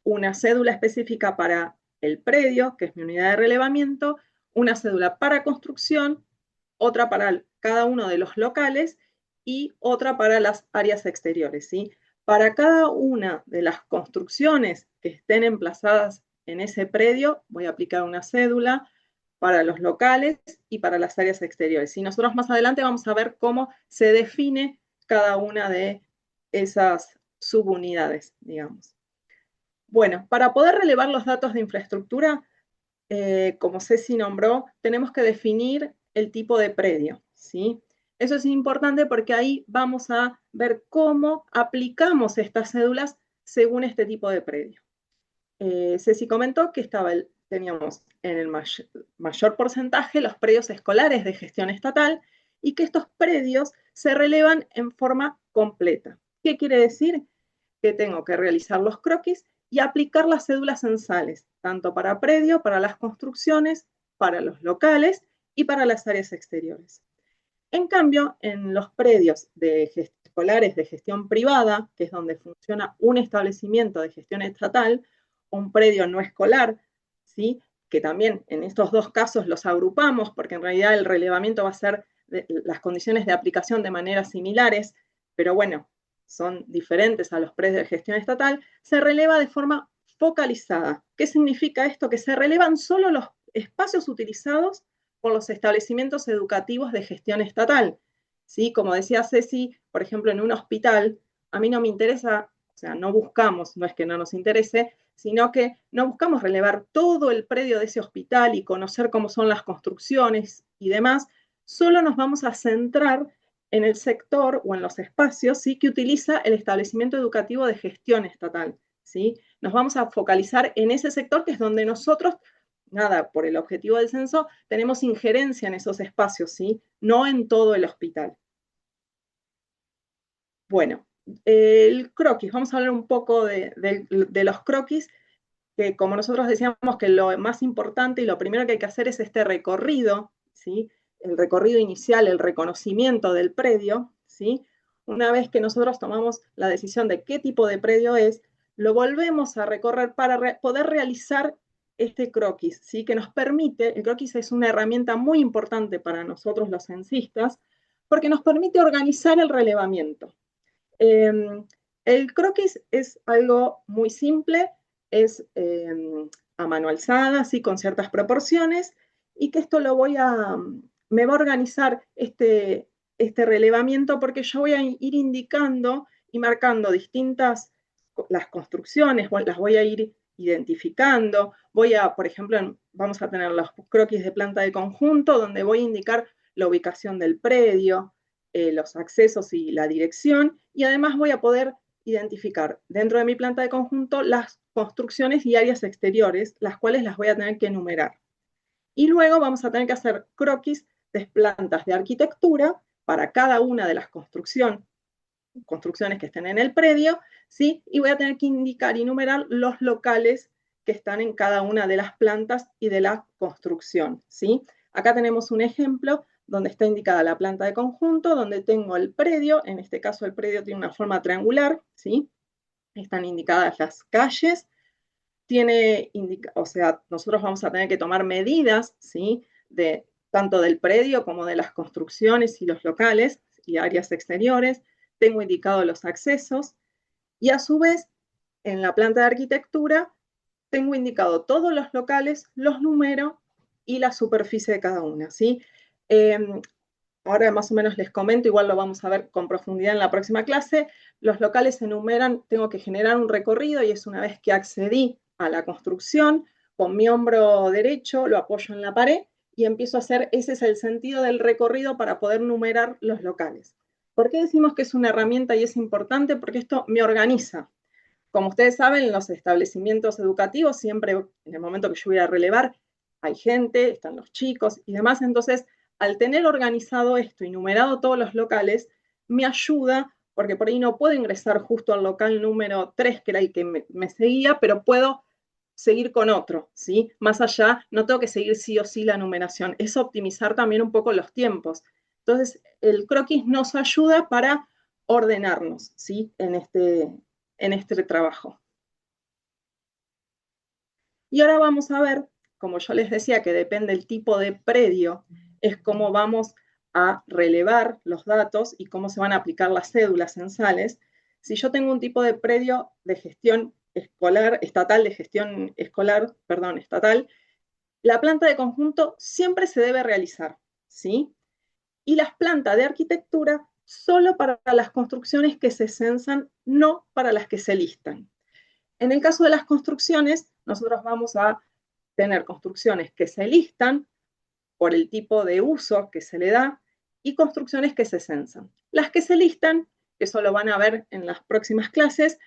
una cédula específica para el predio, que es mi unidad de relevamiento, una cédula para construcción, otra para cada uno de los locales y otra para las áreas exteriores, ¿sí? Para cada una de las construcciones que estén emplazadas en ese predio, voy a aplicar una cédula para los locales y para las áreas exteriores. Y nosotros más adelante vamos a ver cómo se define cada una de esas subunidades, digamos. Bueno, para poder relevar los datos de infraestructura, como Ceci nombró, tenemos que definir el tipo de predio, ¿sí? Eso es importante porque ahí vamos a ver cómo aplicamos estas cédulas según este tipo de predio. Ceci comentó que teníamos en el mayor porcentaje los predios escolares de gestión estatal y que estos predios se relevan en forma completa. ¿Qué quiere decir? Que tengo que realizar los croquis y aplicar las cédulas censales, tanto para predio, para las construcciones, para los locales y para las áreas exteriores. En cambio, en los predios escolares de gestión privada, que es donde funciona un establecimiento de gestión estatal, un predio no escolar, ¿sí? Que también en estos dos casos los agrupamos, porque en realidad el relevamiento va a ser las condiciones de aplicación de manera similares, pero bueno, son diferentes a los predios de gestión estatal, se releva de forma focalizada. ¿Qué significa esto? Que se relevan solo los espacios utilizados por los establecimientos educativos de gestión estatal. ¿Sí? Como decía Ceci, por ejemplo, en un hospital, a mí no me interesa, o sea, no buscamos, no es que no nos interese, sino que no buscamos relevar todo el predio de ese hospital y conocer cómo son las construcciones y demás, solo nos vamos a centrar en el sector o en los espacios, ¿sí? Que utiliza el establecimiento educativo de gestión estatal, ¿sí? Nos vamos a focalizar en ese sector que es donde nosotros, nada, por el objetivo del censo, tenemos injerencia en esos espacios, ¿sí? No en todo el hospital. Bueno, el croquis, vamos a hablar un poco de los croquis, que como nosotros decíamos que lo más importante y lo primero que hay que hacer es este recorrido, ¿sí? El recorrido inicial, el reconocimiento del predio, ¿sí? Una vez que nosotros tomamos la decisión de qué tipo de predio es, lo volvemos a recorrer para poder realizar este croquis, ¿sí? Que nos permite, el croquis es una herramienta muy importante para nosotros los censistas, porque nos permite organizar el relevamiento. El croquis es algo muy simple, es a mano alzada, ¿sí? Con ciertas proporciones, y que esto me va a organizar este relevamiento porque yo voy a ir indicando y marcando las construcciones, las voy a ir identificando. Por ejemplo, vamos a tener los croquis de planta de conjunto, donde voy a indicar la ubicación del predio, los accesos y la dirección, y además voy a poder identificar dentro de mi planta de conjunto las construcciones y áreas exteriores, las cuales las voy a tener que enumerar. Y luego vamos a tener que hacer croquis de plantas de arquitectura para cada una de las construcciones que estén en el predio, ¿sí? Y voy a tener que indicar y numerar los locales que están en cada una de las plantas y de la construcción, ¿sí? Acá tenemos un ejemplo donde está indicada la planta de conjunto, donde tengo el predio, en este caso el predio tiene una forma triangular, ¿sí? Están indicadas las calles, o sea, nosotros vamos a tener que tomar medidas, ¿sí? Tanto del predio como de las construcciones y los locales y áreas exteriores. Tengo indicado los accesos y a su vez en la planta de arquitectura tengo indicado todos los locales, los números y la superficie de cada una, ¿sí? Ahora más o menos les comento, igual lo vamos a ver con profundidad en la próxima clase. Los locales se enumeran, tengo que generar un recorrido y es una vez que accedí a la construcción, con mi hombro derecho lo apoyo en la pared y empiezo a hacer, ese es el sentido del recorrido para poder numerar los locales. ¿Por qué decimos que es una herramienta y es importante? Porque esto me organiza. Como ustedes saben, en los establecimientos educativos, siempre en el momento que yo voy a relevar, hay gente, están los chicos y demás. Entonces, al tener organizado esto y numerado todos los locales, me ayuda, porque por ahí no puedo ingresar justo al local número 3, que era el que me seguía, pero puedo seguir con otro, ¿sí? Más allá, no tengo que seguir sí o sí la numeración, es optimizar también un poco los tiempos. Entonces, el croquis nos ayuda para ordenarnos, ¿sí? En este trabajo. Y ahora vamos a ver, como yo les decía, que depende del tipo de predio, es cómo vamos a relevar los datos y cómo se van a aplicar las cédulas censales. Si yo tengo un tipo de predio de gestión estatal, la planta de conjunto siempre se debe realizar, ¿sí? Y las plantas de arquitectura solo para las construcciones que se censan, no para las que se listan. En el caso de las construcciones, nosotros vamos a tener construcciones que se listan por el tipo de uso que se le da y construcciones que se censan. Las que se listan, que eso lo van a ver en las próximas clases,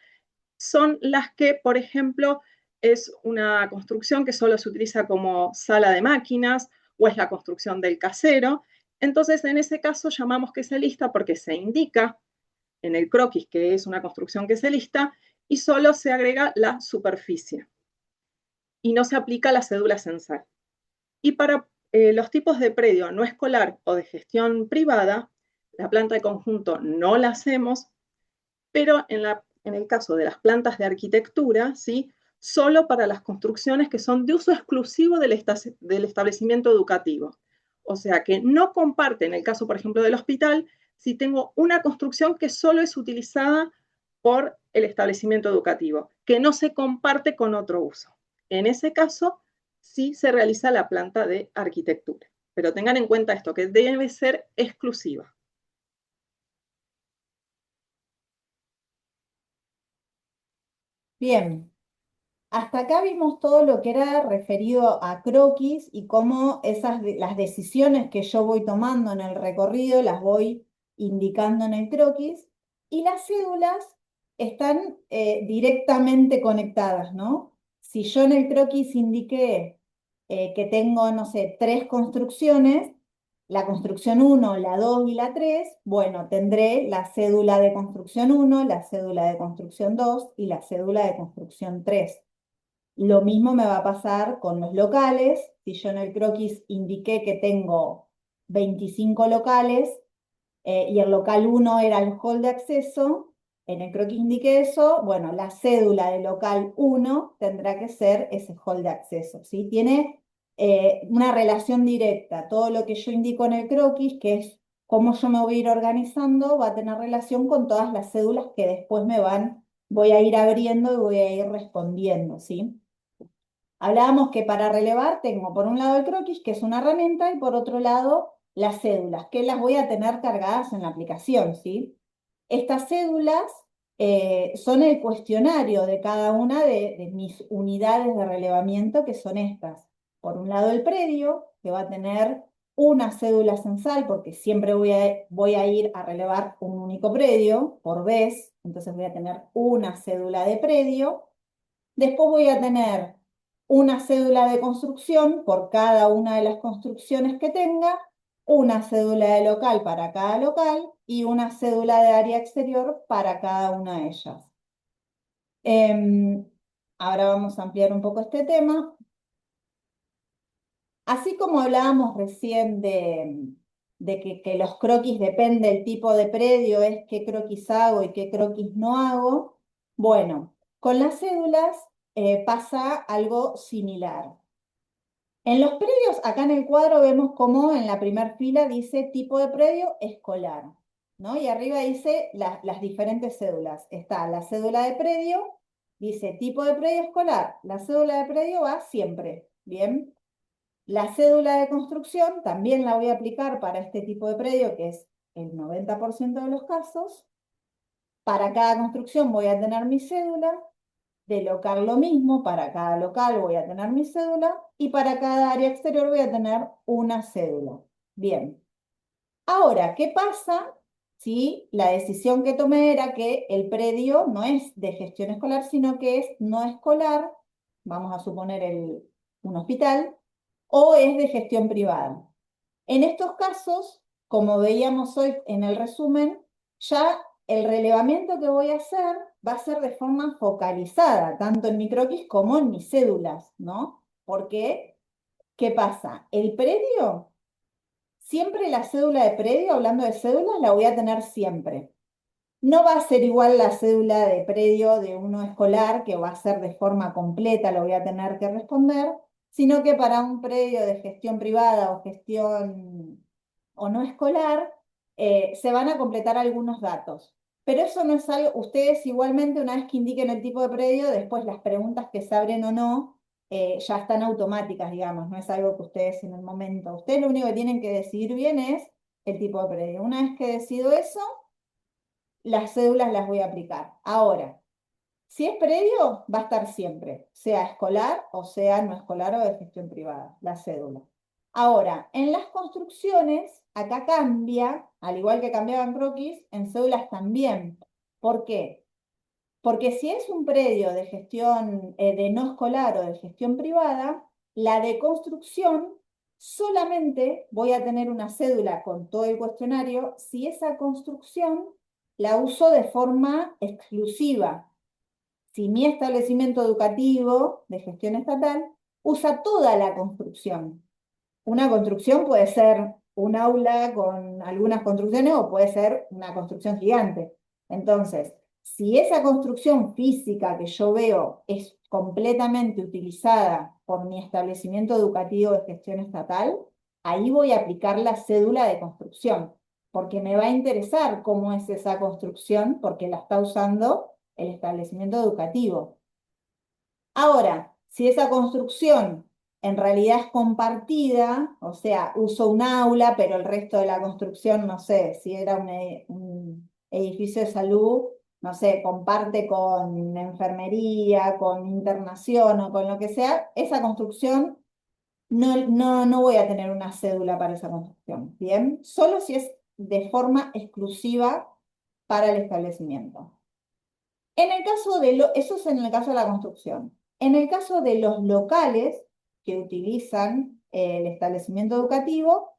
son las que, por ejemplo, es una construcción que solo se utiliza como sala de máquinas o es la construcción del casero. Entonces, en ese caso llamamos que se lista porque se indica en el croquis que es una construcción que se lista y solo se agrega la superficie y no se aplica la cédula censal. Y para los tipos de predio no escolar o de gestión privada, la planta de conjunto no la hacemos, pero en el caso de las plantas de arquitectura, ¿sí? Solo para las construcciones que son de uso exclusivo del establecimiento educativo. O sea que no comparte, en el caso, por ejemplo, del hospital, si tengo una construcción que solo es utilizada por el establecimiento educativo, que no se comparte con otro uso. En ese caso, sí se realiza la planta de arquitectura. Pero tengan en cuenta esto, que debe ser exclusiva. Bien, hasta acá vimos todo lo que era referido a croquis y cómo las decisiones que yo voy tomando en el recorrido las voy indicando en el croquis y las cédulas están directamente conectadas, ¿no? Si yo en el croquis indiqué que tengo, no sé, 3 construcciones, la construcción 1, la 2 y la 3, bueno, tendré la cédula de construcción 1, la cédula de construcción 2 y la cédula de construcción 3. Lo mismo me va a pasar con los locales. Si yo en el croquis indiqué que tengo 25 locales y el local 1 era el hall de acceso, en el croquis indiqué eso, bueno, la cédula de local 1 tendrá que ser ese hall de acceso, ¿sí? Tiene una relación directa. Todo lo que yo indico en el croquis, que es cómo yo me voy a ir organizando, va a tener relación con todas las cédulas que después voy a ir abriendo y voy a ir respondiendo, ¿sí? Hablábamos que para relevar tengo por un lado el croquis, que es una herramienta, y por otro lado las cédulas, que las voy a tener cargadas en la aplicación, ¿sí? Estas cédulas son el cuestionario de cada una de mis unidades de relevamiento, que son estas. Por un lado el predio, que va a tener una cédula censal, porque siempre voy a ir a relevar un único predio por vez, entonces voy a tener una cédula de predio. Después voy a tener una cédula de construcción por cada una de las construcciones que tenga, una cédula de local para cada local y una cédula de área exterior para cada una de ellas. Ahora vamos a ampliar un poco este tema. Así como hablábamos recién de que los croquis depende del tipo de predio, es qué croquis hago y qué croquis no hago, bueno, con las cédulas pasa algo similar. En los predios, acá en el cuadro vemos cómo en la primera fila dice tipo de predio escolar, ¿no? Y arriba dice las diferentes cédulas. Está la cédula de predio, dice tipo de predio escolar. La cédula de predio va siempre, ¿bien? La cédula de construcción también la voy a aplicar para este tipo de predio, que es el 90% de los casos. Para cada construcción voy a tener mi cédula. De local lo mismo, para cada local voy a tener mi cédula y para cada área exterior voy a tener una cédula. Bien. Ahora, ¿qué pasa si la decisión que tomé era que el predio no es de gestión escolar, sino que es no escolar, vamos a suponer un hospital, o es de gestión privada? En estos casos, como veíamos hoy en el resumen, ya el relevamiento que voy a hacer va a ser de forma focalizada, tanto en mi croquis como en mis cédulas, ¿no? Porque, ¿qué pasa? El predio, siempre la cédula de predio, hablando de cédulas, la voy a tener siempre. No va a ser igual la cédula de predio de uno escolar, que va a ser de forma completa, lo voy a tener que responder, sino que para un predio de gestión privada o gestión o no escolar, se van a completar algunos datos. Pero eso no es algo, ustedes igualmente una vez que indiquen el tipo de predio, después las preguntas que se abren o no, ya están automáticas, digamos, no es algo que ustedes en el momento, ustedes lo único que tienen que decidir bien es el tipo de predio. Una vez que decido eso, las cédulas las voy a aplicar. Ahora, si es predio, va a estar siempre, sea escolar o sea no escolar o de gestión privada, la cédula. Ahora, en las construcciones, acá cambia, al igual que cambiaba en croquis, en cédulas también. ¿Por qué? Porque si es un predio de gestión de no escolar o de gestión privada, la de construcción solamente voy a tener una cédula con todo el cuestionario si esa construcción la uso de forma exclusiva. Si mi establecimiento educativo de gestión estatal usa toda la construcción. Una construcción puede ser un aula con algunas construcciones o puede ser una construcción gigante. Entonces, si esa construcción física que yo veo es completamente utilizada por mi establecimiento educativo de gestión estatal, ahí voy a aplicar la cédula de construcción, porque me va a interesar cómo es esa construcción, porque la está usando el establecimiento educativo. Ahora, si esa construcción en realidad es compartida, o sea, uso un aula, pero el resto de la construcción, no sé, si era un edificio de salud, no sé, comparte con enfermería, con internación o con lo que sea, esa construcción no voy a tener una cédula para esa construcción, ¿bien? Solo si es de forma exclusiva para el establecimiento. En el caso eso es en el caso de la construcción. En el caso de los locales que utilizan el establecimiento educativo,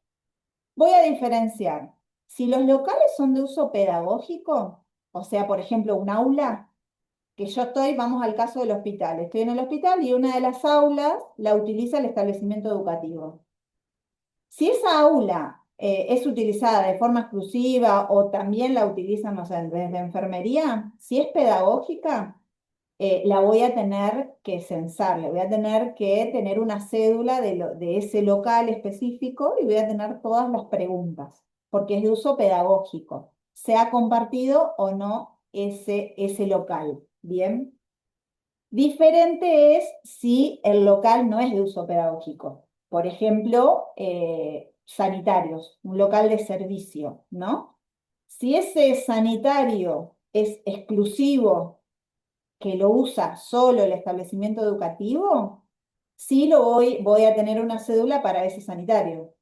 voy a diferenciar. Si los locales son de uso pedagógico, o sea, por ejemplo, un aula, que yo vamos al caso del hospital, estoy en el hospital y una de las aulas la utiliza el establecimiento educativo. Si esa aula es utilizada de forma exclusiva o también la utilizan, no sé, desde enfermería, si es pedagógica, la voy a tener que censar, le voy a tener que tener una cédula de ese local específico y voy a tener todas las preguntas, porque es de uso pedagógico, sea compartido o no ese local, ¿bien? Diferente es si el local no es de uso pedagógico. Por ejemplo, sanitarios, un local de servicio, ¿no? Si ese sanitario es exclusivo, que lo usa solo el establecimiento educativo, sí voy a tener una cédula para ese sanitario.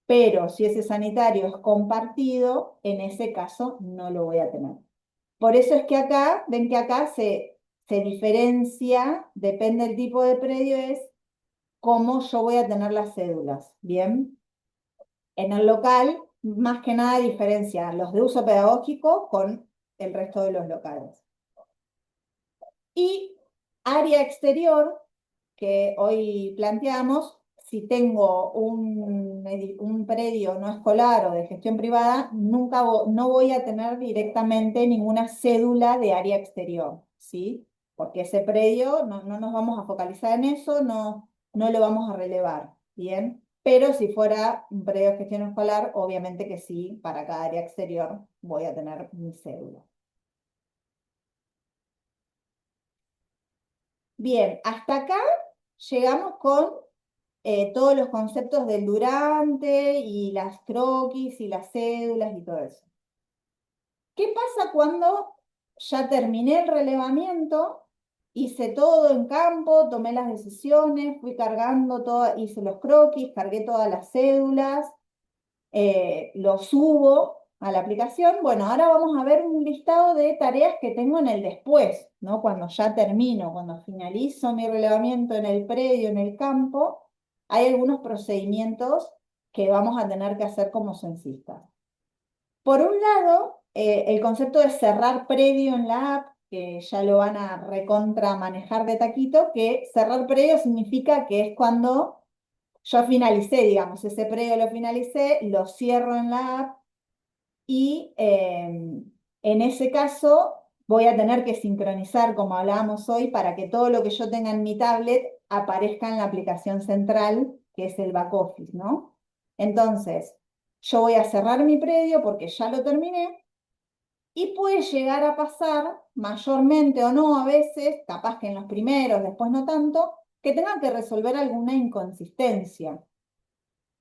Pero si ese sanitario es compartido, en ese caso no lo voy a tener. Por eso es que acá, ven que acá se diferencia, depende del tipo de predio, es cómo yo voy a tener las cédulas, ¿bien? En el local, más que nada diferencia los de uso pedagógico con el resto de los locales. Y área exterior, que hoy planteamos, si tengo un predio no escolar o de gestión privada, no voy a tener directamente ninguna cédula de área exterior, ¿sí? Porque ese predio no nos vamos a focalizar en eso, no lo vamos a relevar, ¿bien? Pero si fuera un predio de gestión escolar, obviamente que sí, para cada área exterior voy a tener mi cédula. Bien, hasta acá llegamos con todos los conceptos del durante y las croquis y las cédulas y todo eso. ¿Qué pasa cuando ya terminé el relevamiento, hice todo en campo, tomé las decisiones, fui cargando todo, hice los croquis, cargué todas las cédulas, lo subo a la aplicación? Bueno, ahora vamos a ver un listado de tareas que tengo en el después, ¿no? Cuando ya termino, cuando finalizo mi relevamiento en el predio, en el campo, hay algunos procedimientos que vamos a tener que hacer como censistas. Por un lado, el concepto de cerrar predio en la app, que ya lo van a recontra manejar de taquito, que cerrar predio significa que es cuando yo finalicé, digamos, ese predio lo finalicé, lo cierro en la app y en ese caso voy a tener que sincronizar, como hablábamos hoy, para que todo lo que yo tenga en mi tablet aparezca en la aplicación central, que es el back office, ¿no? Entonces, yo voy a cerrar mi predio porque ya lo terminé y puede llegar a pasar, mayormente o no a veces, capaz que en los primeros, después no tanto, que tenga que resolver alguna inconsistencia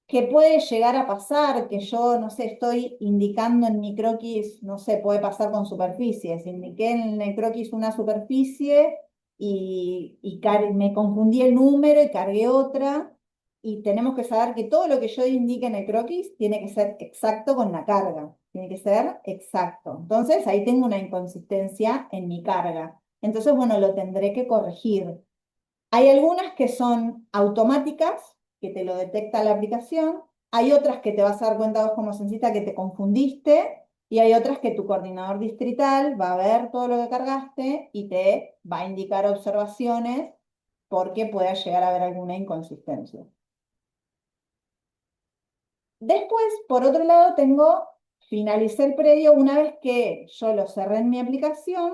que puede llegar a pasar, que yo, no sé, estoy indicando en mi croquis, no sé, puede pasar con superficies, indiqué en el croquis una superficie y me confundí el número y cargué otra, y tenemos que saber que todo lo que yo indique en el croquis tiene que ser exacto con la carga, tiene que ser exacto. Entonces ahí tengo una inconsistencia en mi carga. Entonces, bueno, lo tendré que corregir. Hay algunas que son automáticas, que te lo detecta la aplicación. Hay otras que te vas a dar cuenta vos como censista que te confundiste. Y hay otras que tu coordinador distrital va a ver todo lo que cargaste y te va a indicar observaciones porque pueda llegar a haber alguna inconsistencia. Después, por otro lado, finalicé el predio. Una vez que yo lo cerré en mi aplicación,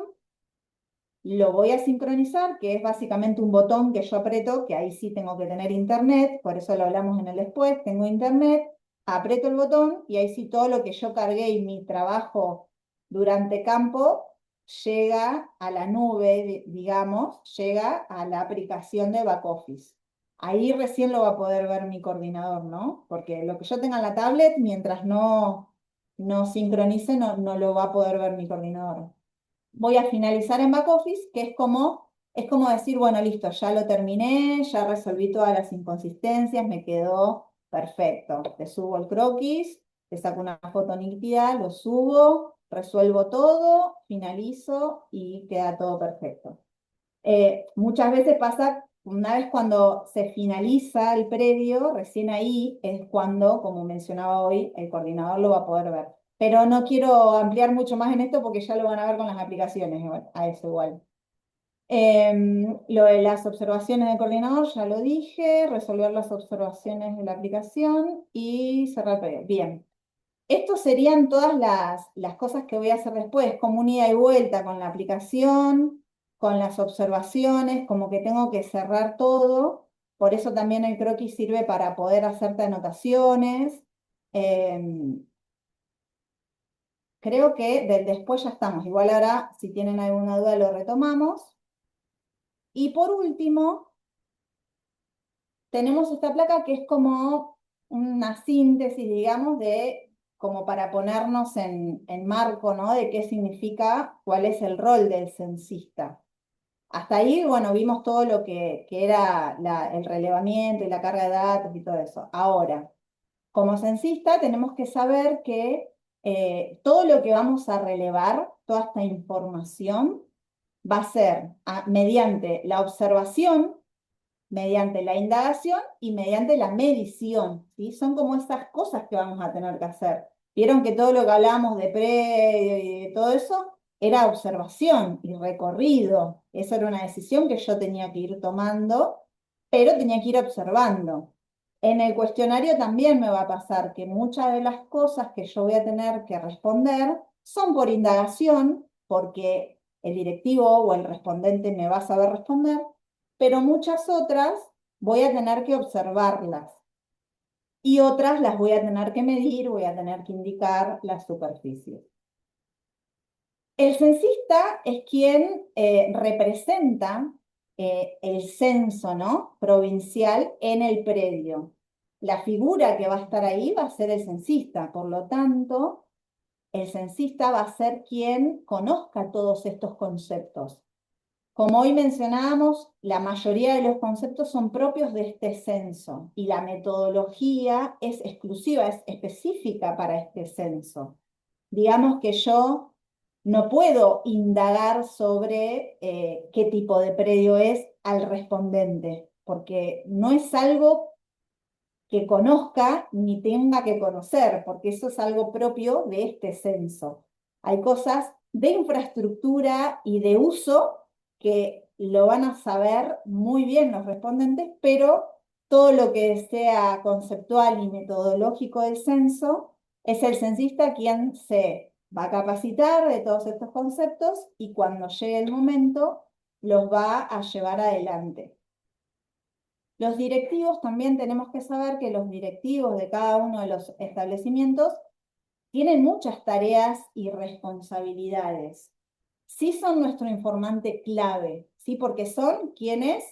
lo voy a sincronizar, que es básicamente un botón que yo aprieto, que ahí sí tengo que tener internet, por eso lo hablamos en el después, tengo internet, aprieto el botón y ahí sí todo lo que yo cargué y mi trabajo durante campo llega a la nube, digamos, llega a la aplicación de back office. Ahí recién lo va a poder ver mi coordinador, ¿no? Porque lo que yo tenga en la tablet, mientras no sincronice, no lo va a poder ver mi coordinador. Voy a finalizar en back office, que es como decir, bueno, listo, ya lo terminé, ya resolví todas las inconsistencias, me quedó perfecto. Te subo el croquis, te saco una foto nítida, lo subo, resuelvo todo, finalizo y queda todo perfecto. Muchas veces pasa, una vez cuando se finaliza el predio, recién ahí es cuando, como mencionaba hoy, el coordinador lo va a poder ver. Pero no quiero ampliar mucho más en esto porque ya lo van a ver con las aplicaciones, a eso igual. Lo de las observaciones del coordinador, ya lo dije, resolver las observaciones de la aplicación y cerrar el predio. Bien. Estos serían todas las cosas que voy a hacer después, como un ida y vuelta con la aplicación, con las observaciones, como que tengo que cerrar todo. Por eso también el croquis sirve para poder hacerte anotaciones. Creo que del después ya estamos. Igual ahora, si tienen alguna duda, lo retomamos. Y por último, tenemos esta placa que es como una síntesis, digamos, como para ponernos en marco, ¿no? De qué significa, cuál es el rol del censista. Hasta ahí, bueno, vimos todo lo que era el relevamiento y la carga de datos y todo eso. Ahora, como censista tenemos que saber que todo lo que vamos a relevar, toda esta información, va a ser mediante la observación, mediante la indagación y mediante la medición, ¿sí? Son como esas cosas que vamos a tener que hacer. Vieron que todo lo que hablamos de predio y de todo eso era observación y recorrido. Eso era una decisión que yo tenía que ir tomando, pero tenía que ir observando. En el cuestionario también me va a pasar que muchas de las cosas que yo voy a tener que responder son por indagación, porque el directivo o el respondente me va a saber responder, pero muchas otras voy a tener que observarlas y otras las voy a tener que medir, voy a tener que indicar la superficie. El censista es quien representa el censo, ¿no? Provincial en el predio. La figura que va a estar ahí va a ser el censista, por lo tanto, el censista va a ser quien conozca todos estos conceptos. Como hoy mencionábamos, la mayoría de los conceptos son propios de este censo y la metodología es exclusiva, es específica para este censo. Digamos que yo no puedo indagar sobre qué tipo de predio es al respondente, porque no es algo que conozca ni tenga que conocer, porque eso es algo propio de este censo. Hay cosas de infraestructura y de uso que lo van a saber muy bien los respondentes, pero todo lo que sea conceptual y metodológico del censo es el censista quien se va a capacitar de todos estos conceptos y cuando llegue el momento los va a llevar adelante. Los directivos también tenemos que saber que los directivos de cada uno de los establecimientos tienen muchas tareas y responsabilidades. Sí son nuestro informante clave, ¿sí? Porque son quienes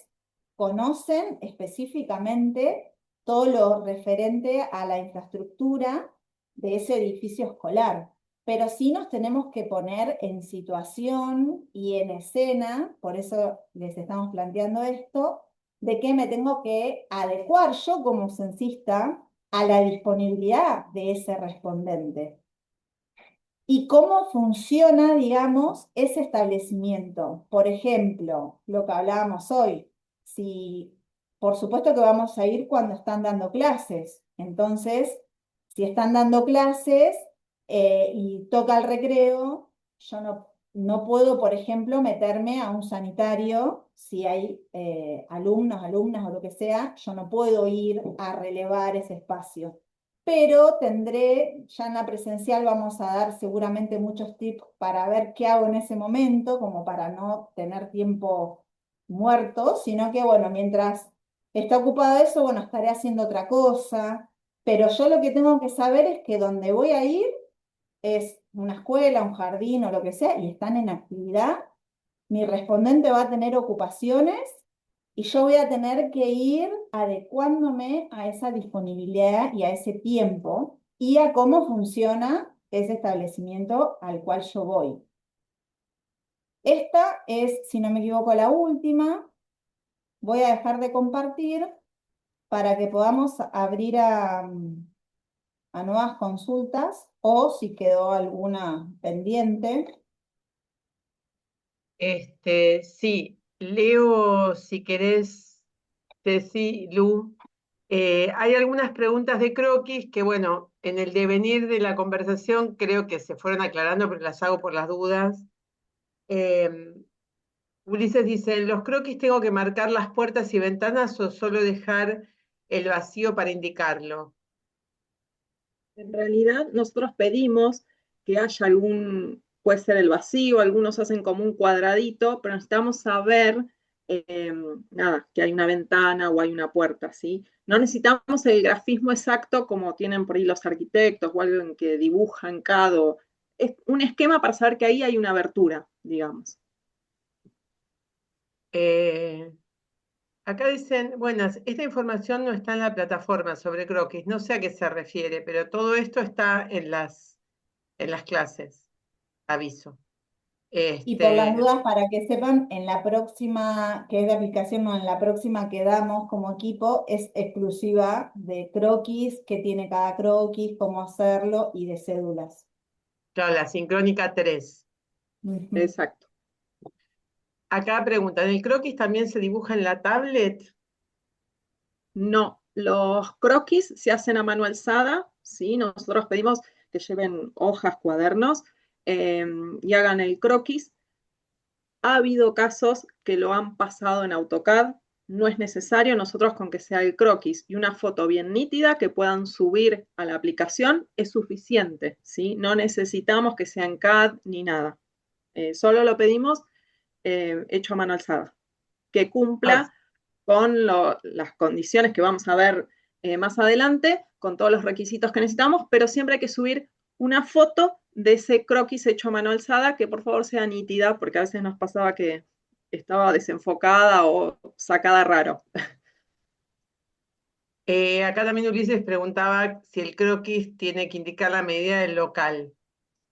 conocen específicamente todo lo referente a la infraestructura de ese edificio escolar. Pero sí nos tenemos que poner en situación y en escena, por eso les estamos planteando esto, de que me tengo que adecuar yo como censista a la disponibilidad de ese respondente. ¿Y cómo funciona, digamos, ese establecimiento? Por ejemplo, lo que hablábamos hoy, si, por supuesto que vamos a ir cuando están dando clases. Entonces, si están dando clases y toca el recreo, yo no puedo, por ejemplo, meterme a un sanitario si hay alumnos, alumnas o lo que sea, yo no puedo ir a relevar ese espacio. Pero ya en la presencial vamos a dar seguramente muchos tips para ver qué hago en ese momento, como para no tener tiempo muerto, sino que, bueno, mientras está ocupado eso, bueno, estaré haciendo otra cosa, pero yo lo que tengo que saber es que donde voy a ir es una escuela, un jardín o lo que sea, y están en actividad, mi respondente va a tener ocupaciones y yo voy a tener que ir adecuándome a esa disponibilidad y a ese tiempo y a cómo funciona ese establecimiento al cual yo voy. Esta es, si no me equivoco, la última. Voy a dejar de compartir para que podamos abrir a nuevas consultas o si quedó alguna pendiente. Sí, leo si querés, Ceci, Lu. Hay algunas preguntas de croquis que, bueno, en el devenir de la conversación creo que se fueron aclarando, pero las hago por las dudas. Ulises dice, ¿en los croquis tengo que marcar las puertas y ventanas o solo dejar el vacío para indicarlo? En realidad, nosotros pedimos que haya puede ser el vacío, algunos hacen como un cuadradito, pero necesitamos saber, nada, que hay una ventana o hay una puerta, ¿sí? No necesitamos el grafismo exacto como tienen por ahí los arquitectos o alguien que dibuja en CAD. Es un esquema para saber que ahí hay una abertura, digamos. Eh, Acá dicen, buenas, esta información no está en la plataforma sobre croquis, no sé a qué se refiere, pero todo esto está en las clases, aviso. Y por las Este, dudas, para que sepan, en la próxima, que es de aplicación, no, en la próxima que damos como equipo, es exclusiva de croquis, qué tiene cada croquis, cómo hacerlo y de cédulas. claro, la sincrónica 3. Ujú. Exacto. Acá preguntan, ¿el croquis también se dibuja en la tablet? No, los croquis se hacen a mano alzada, ¿sí? Nosotros pedimos que lleven hojas, cuadernos y hagan el croquis. Ha habido casos que lo han pasado en AutoCAD, no es necesario, nosotros con que sea el croquis y una foto bien nítida que puedan subir a la aplicación es suficiente, ¿sí? No necesitamos que sea en CAD ni nada. Solo lo pedimos hecho a mano alzada, que Ah, cumpla con las condiciones que vamos a ver más adelante, con todos los requisitos que necesitamos, pero siempre hay que subir una foto de ese croquis hecho a mano alzada, que por favor sea nítida, porque a veces nos pasaba que estaba desenfocada o sacada raro. acá también Ulises preguntaba si el croquis tiene que indicar la medida del local.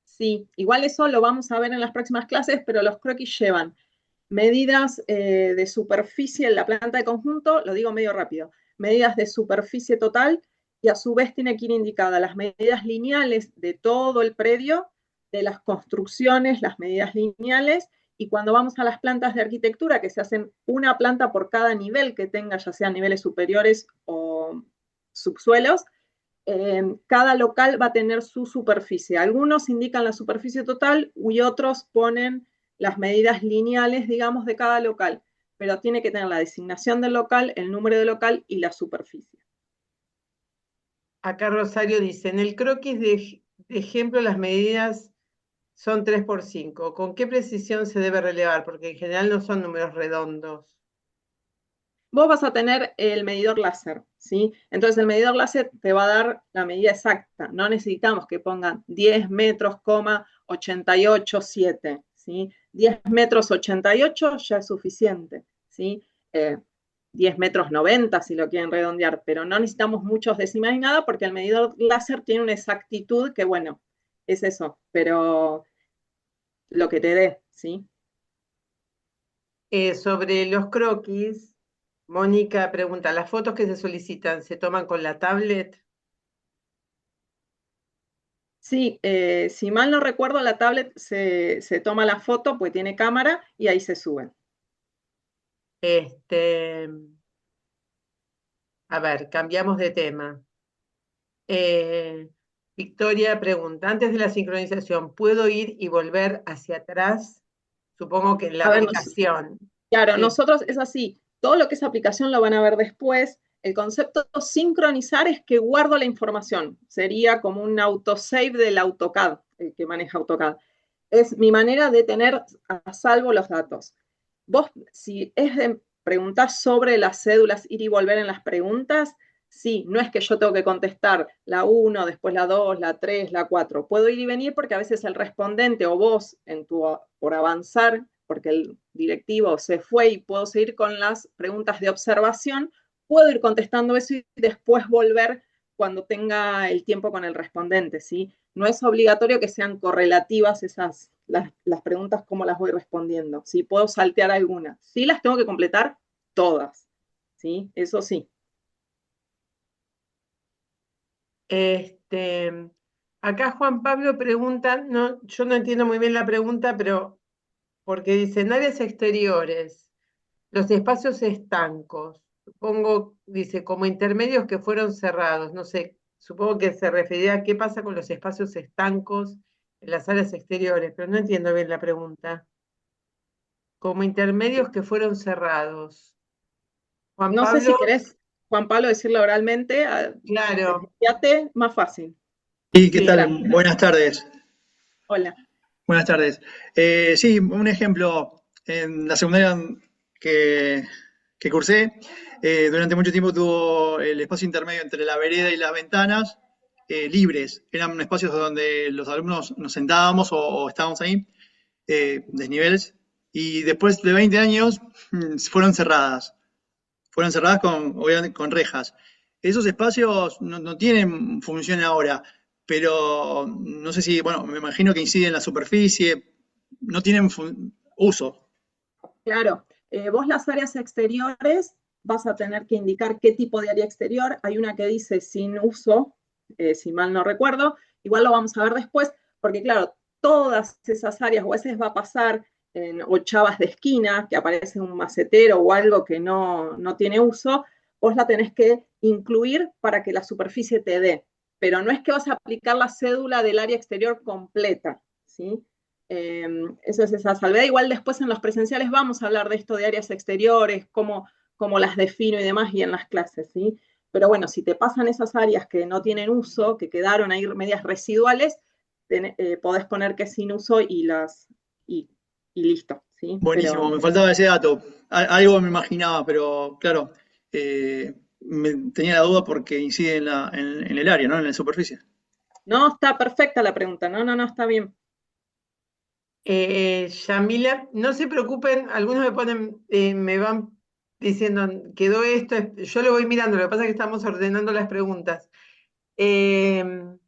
Sí, igual eso lo vamos a ver en las próximas clases, pero los croquis llevan medidas de superficie en la planta de conjunto, lo digo medio rápido, medidas de superficie total y a su vez tiene que ir indicada las medidas lineales de todo el predio, de las construcciones, las medidas lineales, y cuando vamos a las plantas de arquitectura, que se hacen una planta por cada nivel que tenga, ya sean niveles superiores o subsuelos, cada local va a tener su superficie. Algunos indican la superficie total y otros ponen las medidas lineales, digamos, de cada local, pero tiene que tener la designación del local, el número de local y la superficie. Acá Rosario dice, en el croquis de ejemplo las medidas son 3 por 5. ¿Con qué precisión se debe relevar? Porque en general no son números redondos. Vos vas a tener el medidor láser, ¿sí? Entonces el medidor láser te va a dar la medida exacta. No necesitamos que pongan 10 metros, 88,7, ¿sí? 10 metros 88 ya es suficiente, ¿sí? 10 metros 90 si lo quieren redondear, pero no necesitamos muchos decimales ni nada porque el medidor láser tiene una exactitud que, bueno, es eso, pero lo que te dé, ¿sí? Sobre los croquis, Mónica pregunta, ¿las fotos que se solicitan se toman con la tablet? Sí, si mal no recuerdo, la tablet se toma la foto, pues tiene cámara y ahí se suben. Este, a ver, cambiamos de tema. Eh, Victoria pregunta, antes de la sincronización, ¿puedo ir y volver hacia atrás? Supongo que en la A ver, aplicación. claro, Sí, nosotros es así, todo lo que es aplicación lo van a ver después. El concepto de sincronizar es que guardo la información. Sería como un autosave del AutoCAD, el que maneja AutoCAD. Es mi manera de tener a salvo los datos. Vos, si es de preguntar sobre las cédulas, ir y volver en las preguntas, sí, no es que yo tengo que contestar la 1, después la 2, la 3, la 4. Puedo ir y venir porque a veces el respondente o vos, por avanzar, porque el directivo se fue y puedo seguir con las preguntas de observación, puedo ir contestando eso y después volver cuando tenga el tiempo con el respondente, ¿sí? No es obligatorio que sean correlativas las preguntas, cómo las voy respondiendo, ¿sí? Puedo saltear algunas. Sí las tengo que completar todas, ¿sí? Eso sí. este, acá Juan Pablo pregunta, no, yo no entiendo muy bien la pregunta, pero porque dice, en áreas exteriores, los espacios estancos, supongo, dice, como intermedios que fueron cerrados, no sé, supongo que se refería a qué pasa con los espacios estancos en las áreas exteriores, pero no entiendo bien la pregunta. Como intermedios que fueron cerrados. Juan No sé si Pablo, querés, Juan Pablo, decirlo oralmente, claro, desvíate, más fácil. Sí, ¿qué sí, tal? Buenas tardes. Hola. Buenas tardes. Sí, un ejemplo. En la secundaria que, que cursé, durante mucho tiempo tuvo el espacio intermedio entre la vereda y las ventanas libres. Eran espacios donde los alumnos nos sentábamos o estábamos ahí, desniveles. y después de 20 años fueron cerradas. Fueron cerradas obviamente, con rejas. Esos espacios no tienen función ahora, pero no sé si, bueno, me imagino que inciden en la superficie, no tienen uso. Claro, vos las áreas exteriores vas a tener que indicar qué tipo de área exterior. Hay una que dice sin uso, si mal no recuerdo. Igual lo vamos a ver después, porque claro, todas esas áreas, o a veces va a pasar en ochavas de esquina, que aparece un macetero o algo que no tiene uso, vos la tenés que incluir para que la superficie te dé. Pero no es que vas a aplicar la cédula del área exterior completa, ¿sí? Eso es esa salvedad. Igual después en los presenciales vamos a hablar de esto de áreas exteriores, cómo las defino y demás, y en las clases, ¿sí? Pero bueno, si te pasan esas áreas que no tienen uso, que quedaron ahí medias residuales, podés poner que es sin uso y, y listo, ¿sí? Buenísimo, Pero me faltaba ese dato. Algo me imaginaba, pero claro, tenía la duda porque incide en el área, ¿no? En la superficie. no está perfecta la pregunta, no, está bien. Yamila, no se preocupen, algunos me ponen, me van diciendo, quedó esto, yo lo voy mirando, lo que pasa es que estamos ordenando las preguntas. Eh, en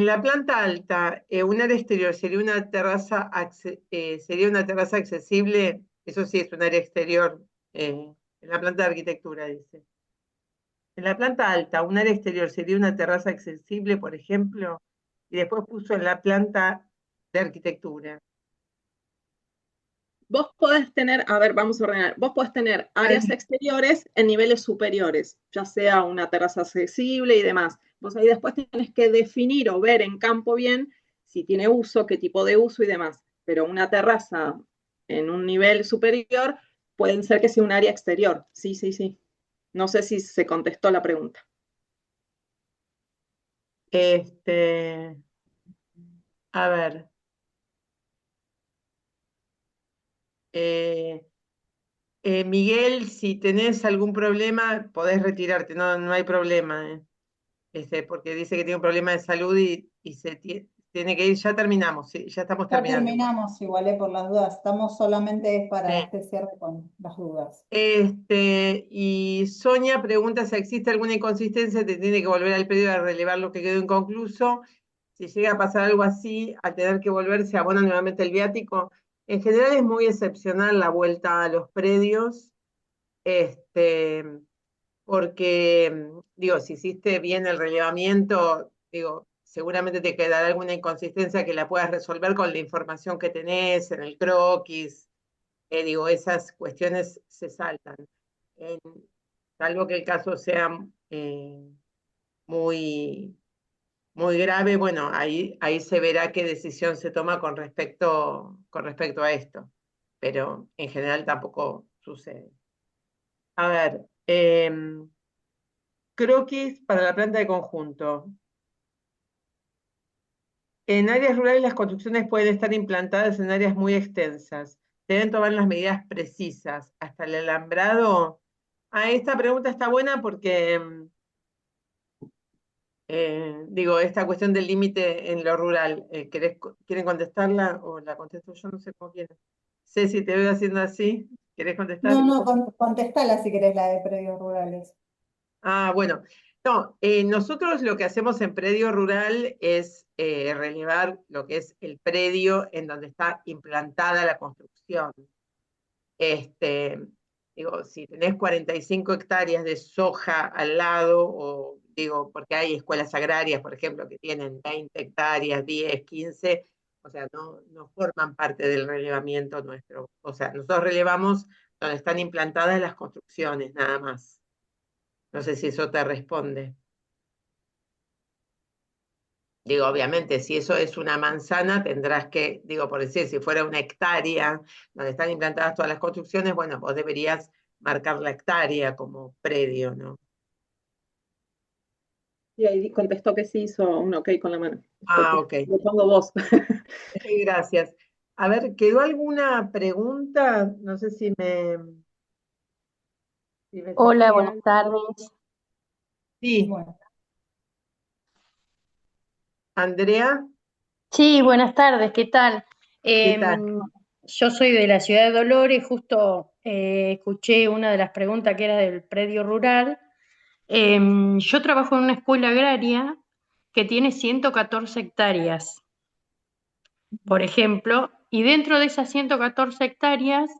la planta alta, un área exterior sería una terraza accesible, eso sí es un área exterior, en la planta de arquitectura, dice. En la planta alta, un área exterior sería una terraza accesible, por ejemplo, y después puso en la planta de arquitectura. Vos podés tener, a ver, vamos a ordenar, vos podés tener áreas exteriores en niveles superiores, ya sea una terraza accesible y demás. Vos ahí después tenés que definir o ver en campo bien si tiene uso, qué tipo de uso y demás. Pero una terraza en un nivel superior pueden ser que sea un área exterior. Sí. No sé si se contestó la pregunta. Este, a ver, eh, Miguel, si tenés algún problema, podés retirarte, no hay problema, porque dice que tiene un problema de salud y tiene que ir, ya terminamos, sí, ya estamos Ya terminando. terminamos, igual, por las dudas. Estamos solamente para Sí. este cierre con las dudas. Y Sonia pregunta si existe alguna inconsistencia, te tiene que volver al predio a relevar lo que quedó inconcluso. Si llega a pasar algo así, al tener que volver, se abona nuevamente el viático. En general es muy excepcional la vuelta a los predios, este, porque, digo, si hiciste bien el relevamiento, digo, seguramente te quedará alguna inconsistencia que la puedas resolver con la información que tenés en el croquis. Digo, esas cuestiones se saltan. En- Salvo que el caso sea muy, muy grave, bueno, ahí se verá qué decisión se toma con respecto a esto. Pero en general tampoco sucede. A ver, croquis para la planta de conjunto. En áreas rurales las construcciones pueden estar implantadas en áreas muy extensas. Deben tomar las medidas precisas. Hasta el alambrado. Esta pregunta está buena porque, digo, esta cuestión del límite en lo rural, ¿quieren contestarla o la contesto yo? No sé cómo quieren. Ceci, te veo haciendo así. ¿Querés contestar? No, contestala si querés la de predios rurales. Bueno, no, nosotros lo que hacemos en predio rural es relevar lo que es el predio en donde está implantada la construcción. Este, digo, si tenés 45 hectáreas de soja al lado, o digo, porque hay escuelas agrarias, por ejemplo, que tienen 20 hectáreas, 10, 15, o sea, no forman parte del relevamiento nuestro. O sea, nosotros relevamos donde están implantadas las construcciones, nada más. No sé si eso te responde. Digo, obviamente, si eso es una manzana, tendrás que, digo, por decir, si fuera una hectárea donde están implantadas todas las construcciones, bueno, vos deberías marcar la hectárea como predio, ¿no? Y ahí contestó que sí hizo un ok con la mano. Ok. Lo pongo vos. Gracias. A ver, ¿quedó alguna pregunta? No sé si me Hola, salté buenas algo. tardes. Sí, Bueno, Andrea. Sí, buenas tardes, ¿qué tal? ¿Qué tal? Yo soy de la ciudad de Dolores, justo escuché una de las preguntas que era del predio rural. Yo trabajo en una escuela agraria que tiene 114 hectáreas, por ejemplo, y dentro de esas 114 hectáreas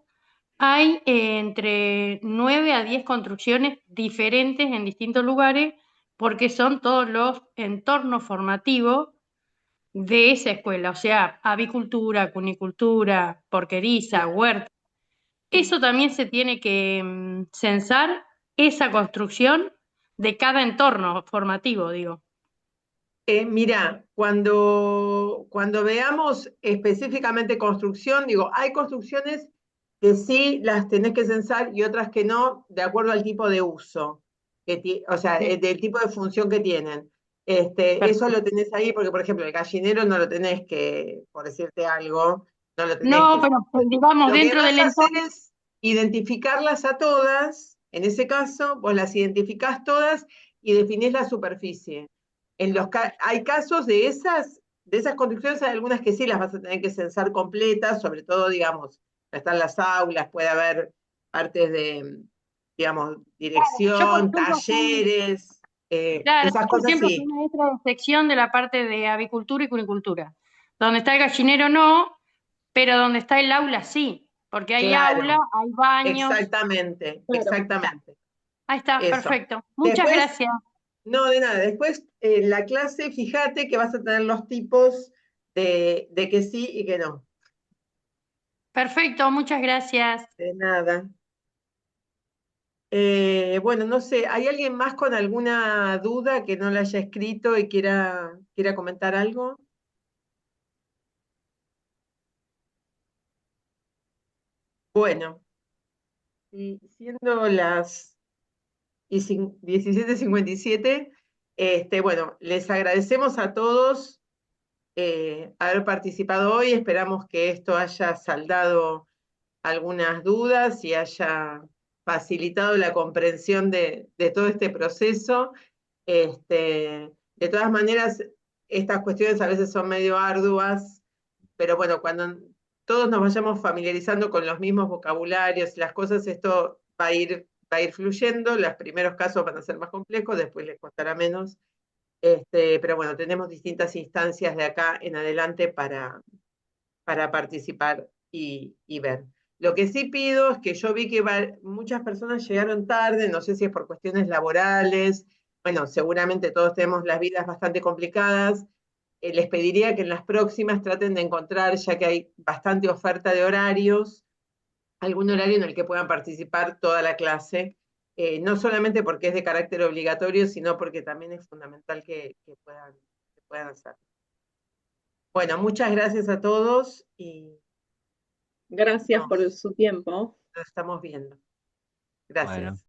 hay entre 9 a 10 construcciones diferentes en distintos lugares, porque son todos los entornos formativos de esa escuela, o sea, avicultura, cunicultura, porqueriza, huerta. Eso también se tiene que censar, esa construcción de cada entorno formativo, digo. Mira, cuando veamos específicamente construcción, digo, hay construcciones que sí las tenés que censar y otras que no, de acuerdo al tipo de uso, o sea, Sí, del tipo de función que tienen. Eso perfecto. lo tenés ahí porque, por ejemplo, el gallinero no lo tenés que, por decirte algo, no lo tenés No, que... pero pues, digamos, Lo que dentro del vas a hacer entorno, es identificarlas a todas, en ese caso, vos las identificás todas y definís la superficie. Hay casos de esas construcciones, hay algunas que sí las vas a tener que censar completas, sobre todo, digamos, están las aulas, puede haber partes de, digamos, yo por dirección, ejemplo soy, talleres, claro, esas yo por cosas ejemplo soy sí. maestra de sección de la parte de avicultura y cunicultura. Donde está el gallinero no, pero donde está el aula sí, porque hay aula, Claro, hay baños. exactamente, Claro, exactamente. ahí está, Eso. perfecto. Muchas Después, gracias. no, de nada. Después, en la clase, fíjate que vas a tener los tipos de que sí y que no. Perfecto, muchas gracias. De nada. Bueno, no sé, ¿hay alguien más con alguna duda que no le haya escrito y quiera comentar algo? Bueno, y siendo las 17:57, bueno, les agradecemos a todos haber participado hoy. Esperamos que esto haya saldado algunas dudas y haya facilitado la comprensión de todo este proceso. De todas maneras, estas cuestiones a veces son medio arduas, pero bueno, cuando todos nos vayamos familiarizando con los mismos vocabularios y las cosas, esto va a ir fluyendo. Los primeros casos van a ser más complejos, después les costará menos. Pero bueno, tenemos distintas instancias de acá en adelante para participar y ver. Lo que sí pido es que yo vi que muchas personas llegaron tarde, no sé si es por cuestiones laborales, bueno, seguramente todos tenemos las vidas bastante complicadas. Les pediría que en las próximas traten de encontrar, ya que hay bastante oferta de horarios, algún horario en el que puedan participar toda la clase, no solamente porque es de carácter obligatorio, sino porque también es fundamental que puedan hacer. Bueno, muchas gracias a todos y Gracias por nos su tiempo. estamos viendo. Bueno. Gracias.